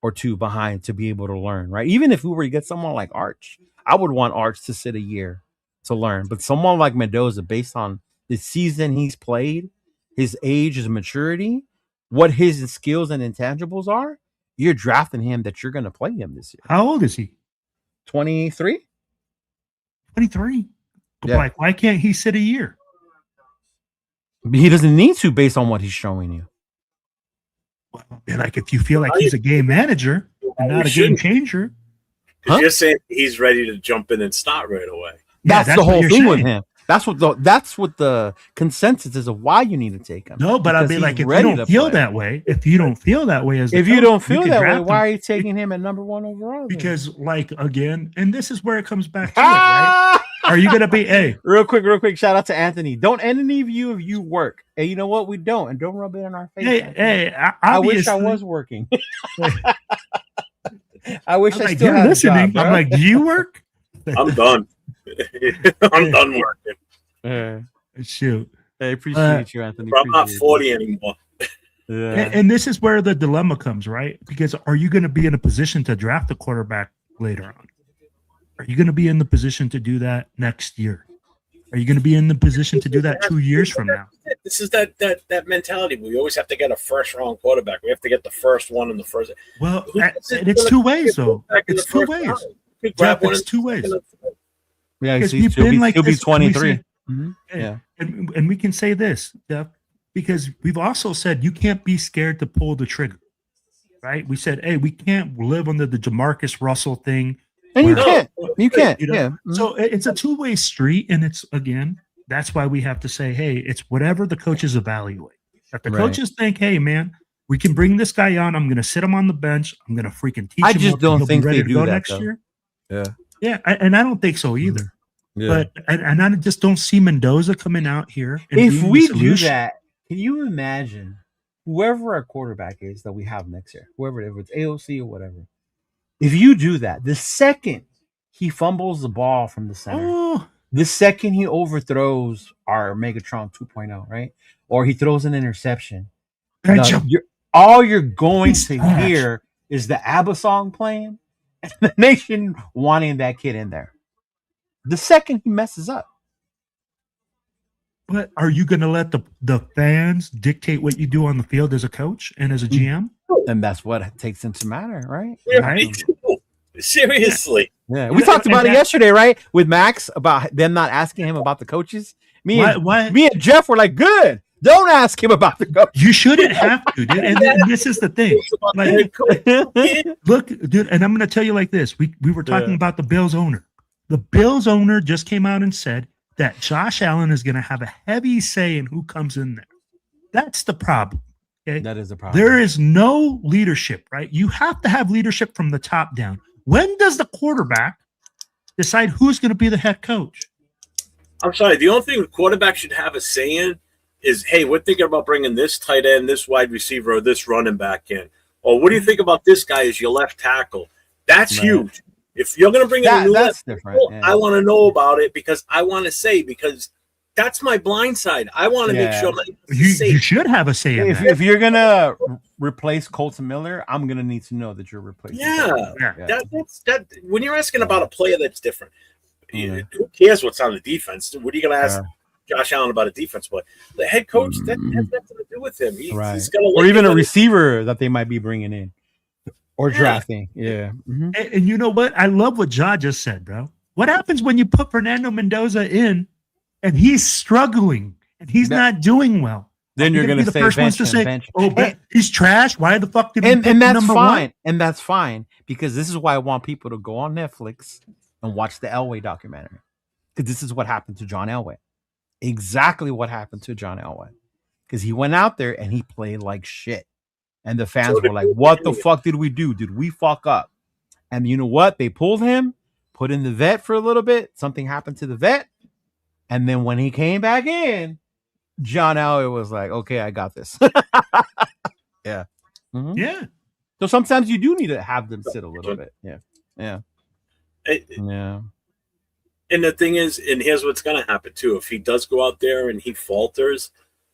or two behind to be able to learn, right? Even if we were to get someone like Arch, I would want Arch to sit a year to learn. But someone like Mendoza, based on the season he's played, his age, his maturity, what his skills and intangibles are, you're drafting him that you're going to play him this year. How old is he? 23? 23. Yeah. Like, why can't he sit a year? He doesn't need to, based on what he's showing you. Well, like, if you feel like he's a game manager and not a game changer. Because you're saying he's ready to jump in and start right away. That's the whole thing with him. That's what the consensus is of why you need to take him. No, but I'd be like, if you don't feel that way, why are you taking him at number one overall? Because, like, again, and this is where it comes back to it, right? Are you gonna be? Hey, real quick. Shout out to Anthony. Don't any of you work? Hey, you know what? We don't, and don't rub it in our face. Hey. I wish I was working. I wish I like, still had listening. a job. Bro. I'm like, do you work? I'm done. I'm done working. Shoot. I appreciate you, Anthony. I'm not 40 anymore. Yeah. And this is where the dilemma comes, right? Because are you going to be in a position to draft a quarterback later on? Are you going to be in the position to do that next year? Are you going to be in the position to do that 2 years from now? This is that mentality. We always have to get a first round quarterback. We have to get the first one in the first. Well, and it's two ways, though. It's two ways. Jeff, it's two ways. Yeah, because he'll be 23. Mm-hmm. Yeah, and we can say this, Jeff, because we've also said you can't be scared to pull the trigger, right? We said, hey, we can't live under the Jamarcus Russell thing. And you can't. You know? Yeah. So it's a two-way street, and it's, again, that's why we have to say, hey, it's whatever the coaches evaluate. If the coaches think, hey, man, we can bring this guy on, I'm going to sit him on the bench, I'm going to freaking teach him. I just don't think they do that next though. year. Yeah, and I don't think so either. Yeah. But and I just don't see Mendoza coming out here. And if we do that, can you imagine whoever our quarterback is that we have next year, whoever it's AOC or whatever? If you do that, the second he fumbles the ball from the center, the second he overthrows our Megatron 2.0, right? Or he throws an interception, all you're going to hear is the ABBA song playing and the nation wanting that kid in there. The second he messes up. But are you going to let the fans dictate what you do on the field as a coach and as a GM? And that's what takes into matter, right? Right? Seriously. Yeah, we talked about it yesterday, right? With Max about them not asking him about the coaches. Me and Jeff were like, good. Don't ask him about the coach. You shouldn't have to, dude. And this is the thing. Like, look, dude, and I'm going to tell you like this. We were talking about the Bills owner. The Bills owner just came out and said that Josh Allen is going to have a heavy say in who comes in there. That's the problem. Okay? That is the problem. There is no leadership, right? You have to have leadership from the top down. When does the quarterback decide who's going to be the head coach? I'm sorry. The only thing the quarterback should have a say in is, hey, we're thinking about bringing this tight end, this wide receiver, or this running back in. Or what do you think about this guy as your left tackle? That's huge. If you're going to bring in a new left tackle, I want to know about it because I want to say, because that's my blind side. I want to make sure you should have a say in that. If you're going to replace Colton Miller, I'm going to need to know that you're replacing him. That when you're asking about a player that's different, who cares what's on the defense? What are you going to ask Josh Allen about a defense play? The head coach, that has nothing to do with him. He's gonna or even a receiver that they might be bringing in or drafting. Yeah. Mm-hmm. And you know what? I love what Ja just said, bro. What happens when you put Fernando Mendoza in and he's struggling and he's not doing well? Then you're going to be the first ones to say, he's trash. Why the fuck did he pick that's number fine. one? And that's fine because this is why I want people to go on Netflix and watch the Elway documentary because this is what happened to John Elway. Exactly what happened to John Elway because he went out there and he played like shit. And the fans were like, what the fuck did we do? Did we fuck up? And you know what? They pulled him, put in the vet for a little bit. Something happened to the vet. And then when he came back in, John Elway was like, okay, I got this. Yeah. Mm-hmm. Yeah. So sometimes you do need to have them sit a little bit. Yeah. Yeah. Yeah. And the thing is, and here's what's going to happen too. If he does go out there and he falters,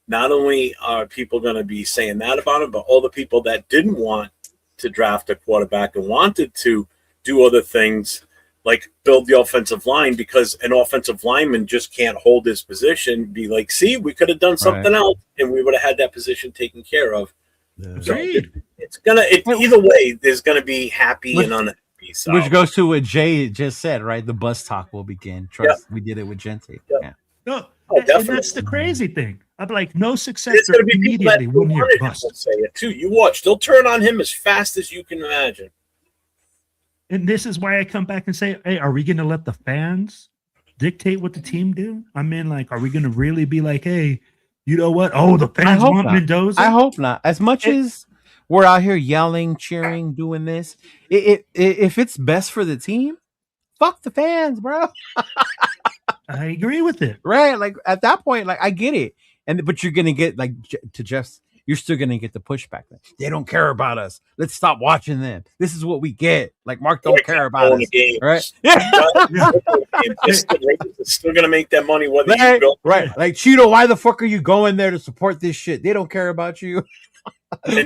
not only are people going to be saying that about him, but all the people that didn't want to draft a quarterback and wanted to do other things like build the offensive line because an offensive lineman just can't hold his position, be like, see, we could have done something else and we would have had that position taken care of. Yeah. So either way, there's going to be happy and unhappy. So. Which goes to what Jay just said, right? The bus talk will begin. Trust, we did it with Gente. Yeah. No, and that's the crazy thing. I'm like, no success immediately when you're bust. Say it too. You watch, they'll turn on him as fast as you can imagine. And this is why I come back and say, hey, are we going to let the fans dictate what the team do? I mean, like, are we going to really be like, hey, you know what? Oh, the fans want Mendoza? I hope not. As much as we're out here yelling, cheering, doing this, if it's best for the team, fuck the fans, bro. I agree with it. Right? Like at that point, like I get it, but you're gonna get like to Jeff's. You're still gonna get the pushback. They don't care about us. Let's stop watching them. This is what we get. Like Mark don't care about us, right? Yeah. It's still gonna make that money whether you go. Right. Like Cheeto, why the fuck are you going there to support this shit? They don't care about you.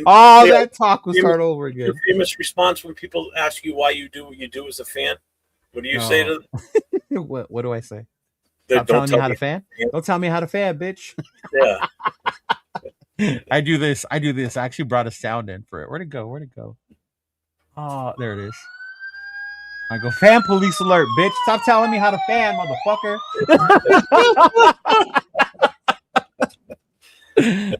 All that talk will start over again. Your famous response when people ask you why you do what you do as a fan. What do you say to them? What do I say? Stop telling me how to fan? Don't tell me how to fan, bitch. Yeah. I do this. I actually brought a sound in for it. Where'd it go? Oh, there it is. I go, fan police alert, bitch. Stop telling me how to fan, motherfucker.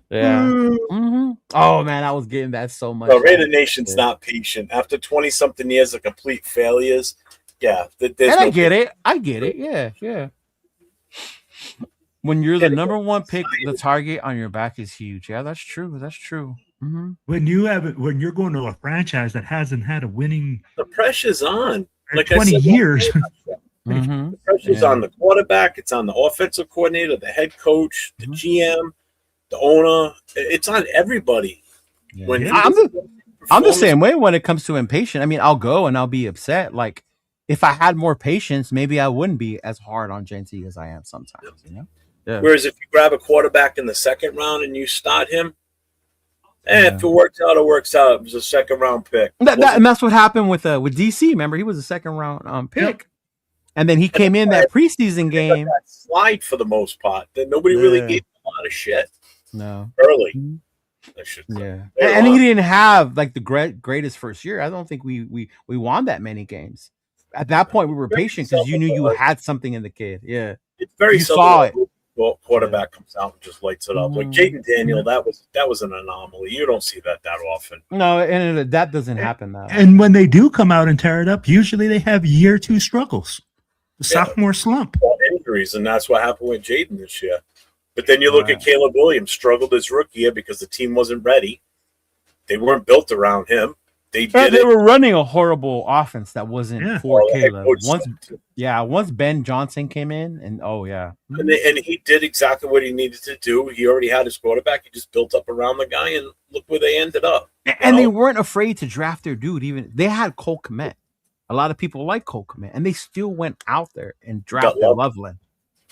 Yeah. Mm-hmm. Oh, man, I was getting that so much. No, Raider Nation's not patient. After 20-something years of complete failures, yeah. I get it. Yeah. When you're the number one pick, the target on your back is huge. Yeah, that's true. Mm-hmm. When you're going to a franchise that hasn't had a winning, the pressure's on. Like 20 years. Mm-hmm. The pressure's on the quarterback. It's on the offensive coordinator, the head coach, the GM, the owner. It's on everybody. Yeah. I'm the same way when it comes to impatient. I mean, I'll go and I'll be upset. Like if I had more patience, maybe I wouldn't be as hard on JT as I am sometimes. You know. Yeah. Whereas if you grab a quarterback in the second round and you start him, if it works out, it works out. It was a second round pick. And that's what happened with DC. Remember, he was a second round pick, and then he came in that preseason game. Slide for the most part. That nobody really gave him a lot of shit. No, early. I should say. Yeah, and he didn't have like the greatest first year. I don't think we won that many games. At that point, we were patient because you knew you had something in the kid. Yeah, it's very you saw it. Quarterback comes out and just lights it up. Like Jaden Daniel, that was an anomaly. You don't see that often. No, and that doesn't happen now. And when they do come out and tear it up, usually they have year 2 struggles, the sophomore slump, injuries, and that's what happened with Jaden this year. But then you look at Caleb Williams, struggled his rookie year because the team wasn't ready. They weren't built around him. They were running a horrible offense that wasn't for Caleb. Once Ben Johnson came in, and and he did exactly what he needed to do. He already had his quarterback. He just built up around the guy, and look where they ended up. And they weren't afraid to draft their dude. Even they had Cole Kmet. A lot of people like Cole Kmet, and they still went out there and drafted Loveland.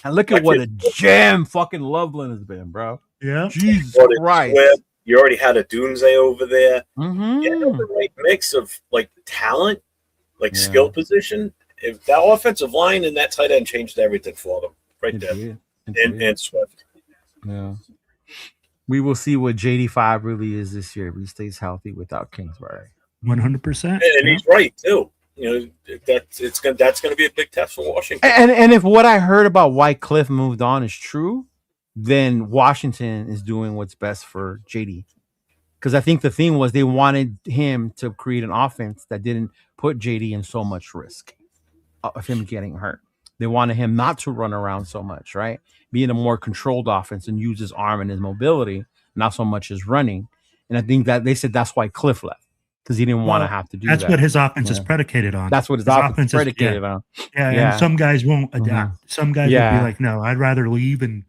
And look at what a gem fucking Loveland has been, bro. Yeah, Jesus Christ. You already had a Dunze over there. Mm-hmm. You had the right mix of like talent, like skill position. If that offensive line and that tight end changed everything for them, right there. And Swift. Yeah. We will see what JD5 really is this year if he stays healthy without Kingsbury. 100%. And he's right too. You know, that's gonna be a big test for Washington. And if what I heard about why Cliff moved on is true, then Washington is doing what's best for JD. Because I think the thing was they wanted him to create an offense that didn't put JD in so much risk of him getting hurt. They wanted him not to run around so much, right? Be in a more controlled offense and use his arm and his mobility, not so much as running. And I think that they said that's why Cliff left. Because he didn't want to have to do that. That's what his offense is predicated on. That's what his offense is predicated on. Yeah, and some guys won't adapt. Some guys will be like, no, I'd rather leave and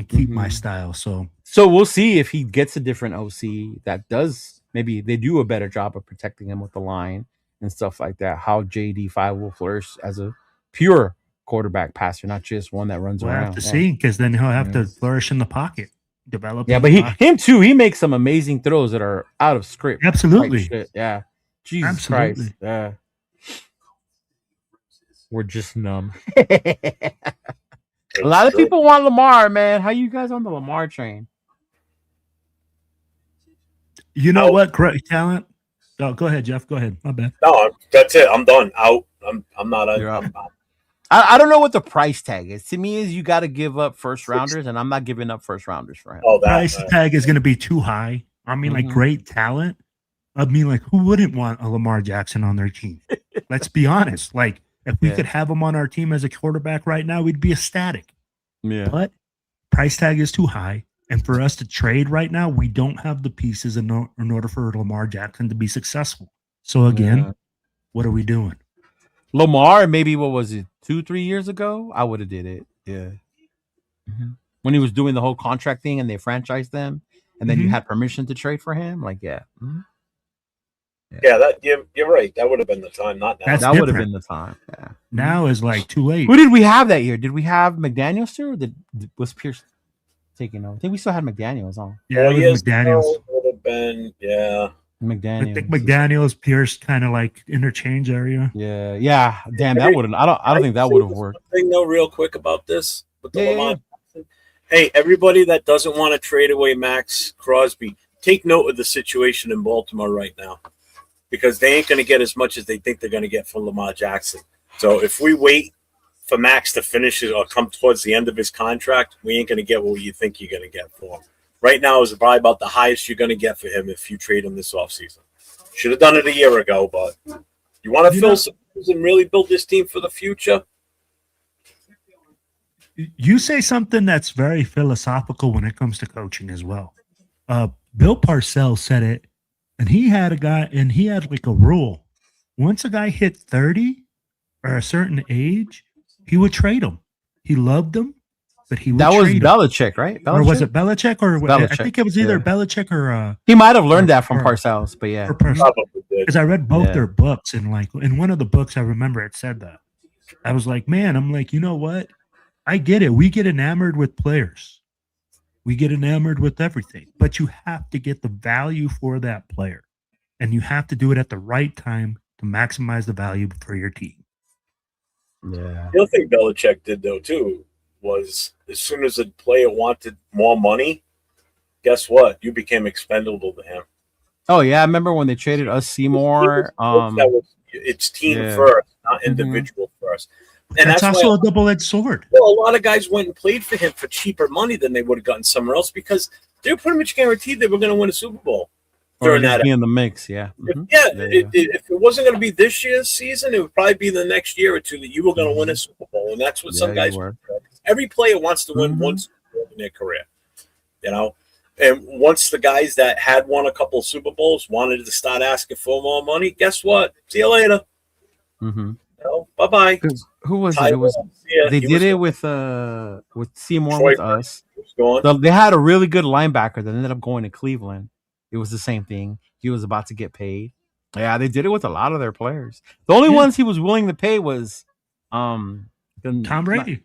keep my style. So we'll see if he gets a different OC that does, maybe they do a better job of protecting him with the line and stuff like that. How JD5 will flourish as a pure quarterback passer, not just one that runs around. We'll have to see, because then he'll have to flourish in the pocket. Develop. Yeah, but him too. He makes some amazing throws that are out of script. Absolutely. Yeah. Jesus Christ. Yeah. We're just numb. A lot of people want Lamar, man. How you guys on the Lamar train? You know what? Great talent. Oh, go ahead, Jeff. Go ahead. My bad. No, that's it. I'm done. Out. I'm not. You're out. I don't know what the price tag is. To me, is you got to give up first rounders, and I'm not giving up first rounders for him. Oh, that price tag is going to be too high. I mean, like great talent. I mean, like who wouldn't want a Lamar Jackson on their team? Let's be honest. Like if we could have him on our team as a quarterback right now, we'd be ecstatic. Yeah. But price tag is too high, and for us to trade right now, we don't have the pieces in order for Lamar Jackson to be successful. So again, what are we doing? Lamar, maybe what was it, 2-3 years ago? I would have did it. Yeah. Mm-hmm. When he was doing the whole contract thing and they franchised them, and then you had permission to trade for him, like yeah, that you're right. That would have been the time, not now. That would have been the time. Yeah. Now is like too late. Who did we have that year? Did we have McDaniels too, or was Pierce taking over? I think we still had McDaniels on. Yeah, it was McDaniels. Would have been McDaniels. I think McDaniels, Pierce, kind of like interchange area. Yeah. Damn, that wouldn't. I don't think that would have worked. Thing though, real quick about this with the Lamar. Hey, everybody that doesn't want to trade away Max Crosby, take note of the situation in Baltimore right now, because they ain't going to get as much as they think they're going to get from Lamar Jackson. So if we wait for Max to finish it or come towards the end of his contract, we ain't going to get what you think you're going to get for him. Right now is probably about the highest you're going to get for him if you trade him this offseason. Should have done it a year ago, but you want to fill some and really build this team for the future. You say something that's very philosophical when it comes to coaching as well. Bill Parcells said it, and he had like a rule. Once a guy hit 30 or a certain age, he would trade him. He loved them, but he would trade That was Belichick, right? Or was it Belichick? Belichick. I think it was either Belichick or he might have learned that from Parcells, but yeah. Because I read both their books, and like in one of the books I remember it said that. I was like, man, I'm like, you know what? I get it. We get enamored with players. We get enamored with everything, but you have to get the value for that player, and you have to do it at the right time to maximize the value for your team. Yeah. The other thing Belichick did though too was, as soon as a player wanted more money, guess what? You became expendable to him. Oh yeah, I remember when they traded us Seymour. It's team first, not individual first. And that's also a double-edged sword. Well, a lot of guys went and played for him for cheaper money than they would have gotten somewhere else, because they were pretty much guaranteed they were going to win a Super Bowl during that. Be in the mix, yeah. If it wasn't going to be this year's season, it would probably be the next year or two that you were going to win a Super Bowl, and that's what some guys were. Every player wants to win one Super Bowl in their career, And once the guys that had won a couple of Super Bowls wanted to start asking for more money, guess what? See you later. Bye-bye. Who was it? They did it with Seymour with us. They had a really good linebacker that ended up going to Cleveland. It was the same thing. He was about to get paid. Yeah, they did it with a lot of their players. The only ones he was willing to pay was Tom Brady.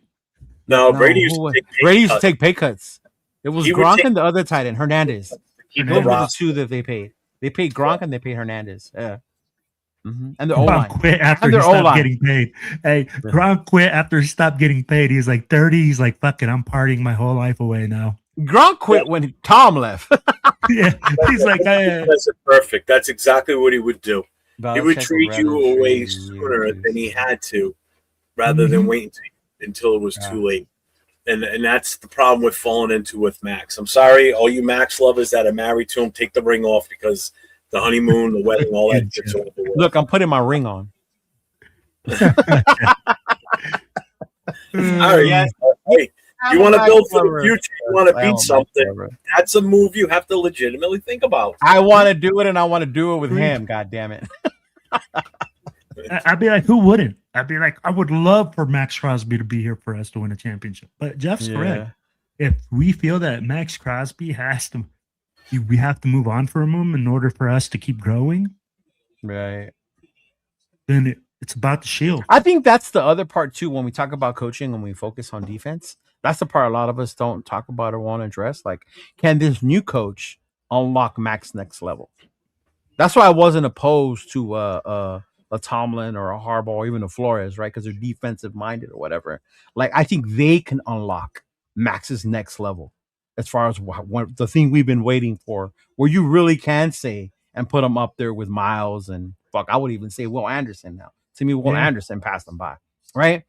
Brady used to take pay cuts. It was Gronk and the other tight end, Hernandez. Those were the two that they paid. They paid Gronk and they paid Hernandez. Yeah. And their O-line quit after he stopped getting paid. Hey, Gronk quit after he stopped getting paid. He's like 30. He's like, fuck it, I'm partying my whole life away now. Gronk quit when Tom left. Yeah, he's like, that's perfect. That's exactly what he would do. He would trade you away sooner than he had to, rather than waiting until it was too late. And that's the problem with falling into with Max. I'm sorry, all you Max lovers that are married to him, take the ring off, because the honeymoon, the wedding, all that shit's over the world. Look, I'm putting my ring on. All right. Hey, you want to build for the future, you want to beat something, that's a move you have to legitimately think about. I want to do it, and I want to do it with him, God damn it. I'd be like, who wouldn't? I'd be like, I would love for Max Crosby to be here for us to win a championship. But Jeff's correct. If we feel that Max Crosby we have to move on from him in order for us to keep growing, right? Then it's about the shield. I think that's the other part too. When we talk about coaching and we focus on defense, that's the part a lot of us don't talk about or want to address. Like, can this new coach unlock Max next level? That's why I wasn't opposed to a Tomlin or a Harbaugh or even a Flores, right? Because they're defensive minded or whatever. Like, I think they can unlock Max's next level as far as the thing we've been waiting for, where you really can say and put him up there with Miles and I would even say Will Anderson now. To me, Will Anderson passed him by, right?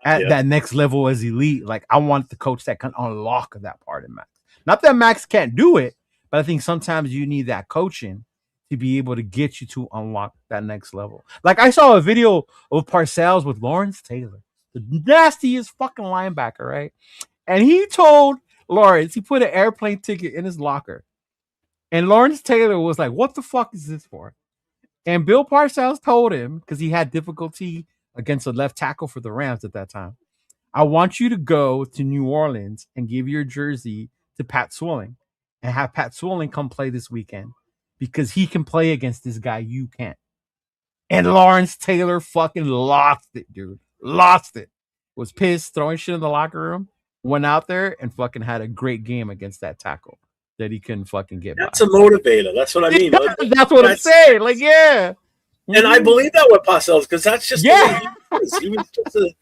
At that next level as elite. Like, I want the coach that can unlock that part of Max. Not that Max can't do it, but I think sometimes you need that coaching to be able to get you to unlock that next level. Like, I saw a video of Parcells with Lawrence Taylor, the nastiest fucking linebacker, right? And he told Lawrence, he put an airplane ticket in his locker. And Lawrence Taylor was like, what the fuck is this for? And Bill Parcells told him, because he had difficulty against a left tackle for the Rams at that time. I want you to go to New Orleans and give your jersey to Pat Swilling and have Pat Swilling come play this weekend because he can play against this guy. You can't. And Lawrence Taylor fucking lost it, dude. Lost it. Was pissed, throwing shit in the locker room. Went out there and fucking had a great game against that tackle that he couldn't fucking get That's by. a motivator. That's what I mean. Yeah, that's what I'm saying. Like, yeah. And I believe that with Parcells because that's just Yeah. the way he was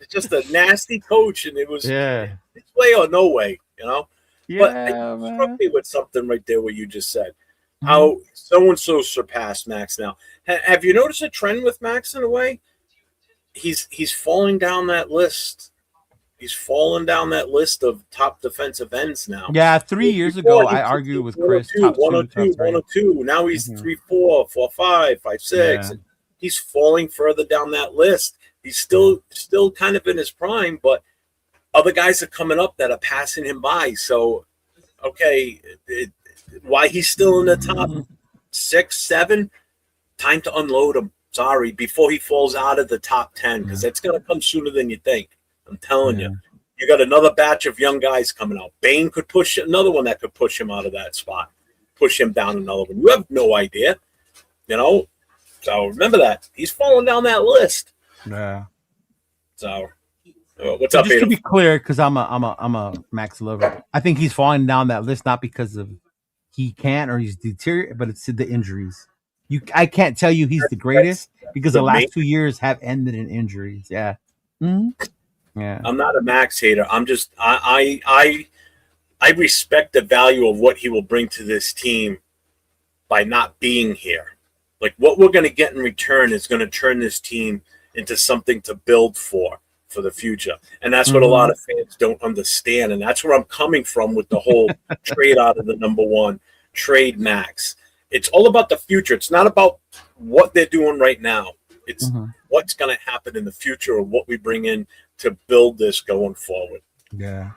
just a nasty coach, and it was Yeah. his way or no way, you know. But Yeah, it man. struck me with something right there what you just said. How so and so surpassed Max now. Have you noticed a trend with Max in a way? He's falling down that list. He's fallen down that list of top defensive ends now. Yeah, 3 years ago, I argued with Chris. 102. Now he's 3, 4, 4, 5, 5, 6. Yeah. And he's falling further down that list. He's still kind of in his prime, but other guys are coming up that are passing him by. So, okay, why he's still in the top 6, 7? Time to unload him. Sorry, before he falls out of the top 10, because that's going to come sooner than you think. I'm telling you. You got another batch of young guys coming out. Bain could push another one that could push him out of that spot, push him down another one. You have no idea, you know. So remember that he's falling down that list. Yeah. So what's up, Just Ada? to be clear, because I'm a Max lover. I think he's falling down that list not because of he can't or he's deteriorating, but it's the injuries. I can't tell you he's the greatest because the last 2 years have ended in injuries. Yeah. Mm-hmm. Yeah. I'm not a Max hater. I'm just I respect the value of what he will bring to this team by not being here. Like what we're going to get in return is going to turn this team into something to build for the future. And that's what a lot of fans don't understand. And that's where I'm coming from with the whole trade out of the number one, trade Max. It's all about the future. It's not about what they're doing right now. It's what's going to happen in the future or what we bring in to build this going forward. Yeah.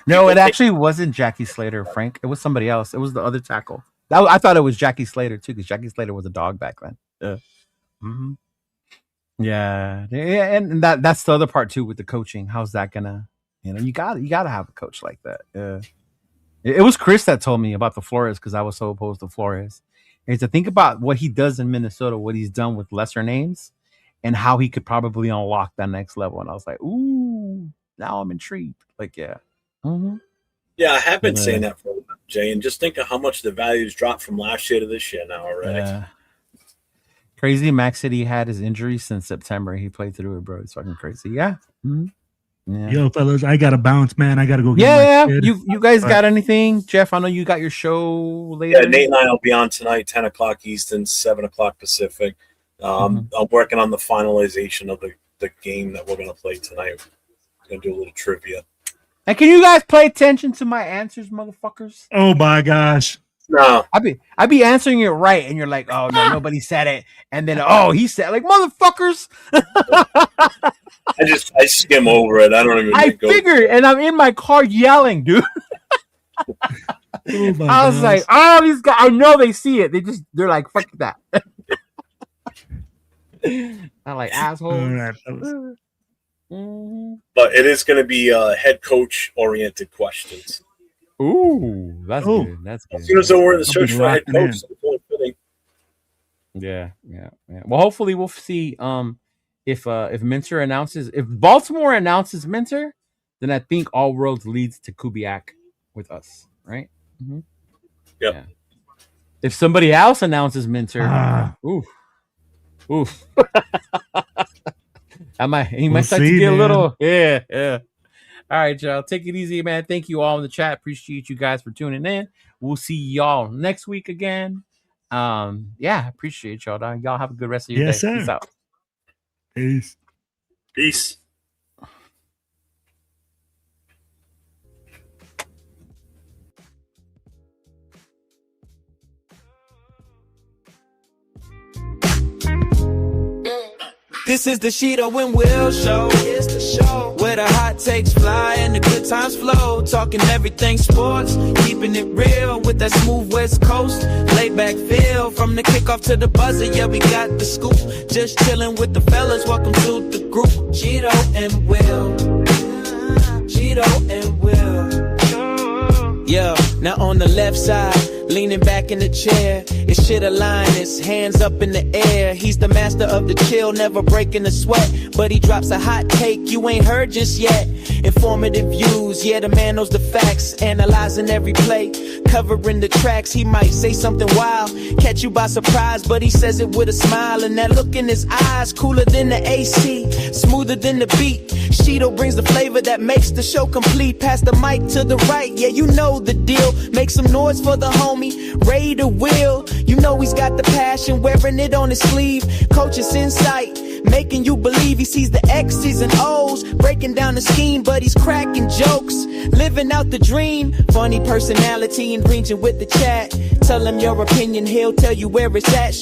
No, it actually wasn't Jackie Slater, Frank. It was somebody else. It was the other tackle. I thought it was Jackie Slater too, because Jackie Slater was a dog back then. Yeah. Yeah, and that's the other part too with the coaching. How's that gonna? You gotta have a coach like that. Yeah. It was Chris that told me about the Flores because I was so opposed to Flores. And to think about what he does in Minnesota, what he's done with lesser names, and how he could probably unlock that next level. And I was like, ooh, now I'm intrigued. Like, yeah. Yeah, I have been saying that for a while, Jay, and just think of how much the values dropped from last year to this year now already. Yeah. Crazy. Max said he had his injury since September. He played through it, bro. It's fucking crazy. Yeah. Yeah. Yo, fellas, I gotta bounce, man. I gotta go. Yeah. You guys got anything? Jeff, I know you got your show later. Yeah, Nate and I will be on tonight, 10 o'clock Eastern, 7 o'clock Pacific. I'm working on the finalization of the game that we're going to play tonight. We're going to do a little trivia. And can you guys pay attention to my answers, motherfuckers? Oh my gosh. No. I be answering it right, and you're like, oh no, nobody said it. And then he said, like, motherfuckers. I skim over it. I don't even I figured, and I'm in my car yelling, dude. I was like, oh, these guys, I know they see it. They're like, fuck that. I'm like, assholes. But it is going to be head coach oriented questions. Ooh, that's good. That's good. As soon as we're in the search for a head coach, yeah. Well, hopefully we'll see. If Minter announces, if Baltimore announces Minter, then I think all roads leads to Kubiak with us, right? Yep. Yeah. If somebody else announces Minter, oof. He might start to get a little, yeah. All right, y'all. Take it easy, man. Thank you all in the chat. Appreciate you guys for tuning in. We'll see y'all next week again. Appreciate y'all, dog. Y'all have a good rest of your day. Sir. Peace out. Peace. This is the Cheeto and Will show. It's the show where the hot takes fly and the good times flow. Talking everything sports, keeping it real with that smooth West Coast. Laid back feel from the kickoff to the buzzer. Yeah, we got the scoop. Just chilling with the fellas. Welcome to the group. Cheeto and Will. Cheeto and Will. Yeah, now on the left side, leaning back in the chair, his shit aligned, his hands up in the air. He's the master of the chill, never breaking a sweat, but he drops a hot take you ain't heard just yet. Informative views, yeah, the man knows the facts, analyzing every play, covering the tracks. He might say something wild, catch you by surprise, but he says it with a smile, and that look in his eyes, cooler than the AC, smoother than the beat. Cheeto brings the flavor that makes the show complete. Pass the mic to the right, yeah, you know the deal. Make some noise for the homie Raider Will. You know he's got the passion, wearing it on his sleeve. Coach's insight, making you believe he sees the X's and O's, breaking down the scheme, but he's cracking jokes, living out the dream. Funny personality and ranging with the chat. Tell him your opinion, he'll tell you where it's at.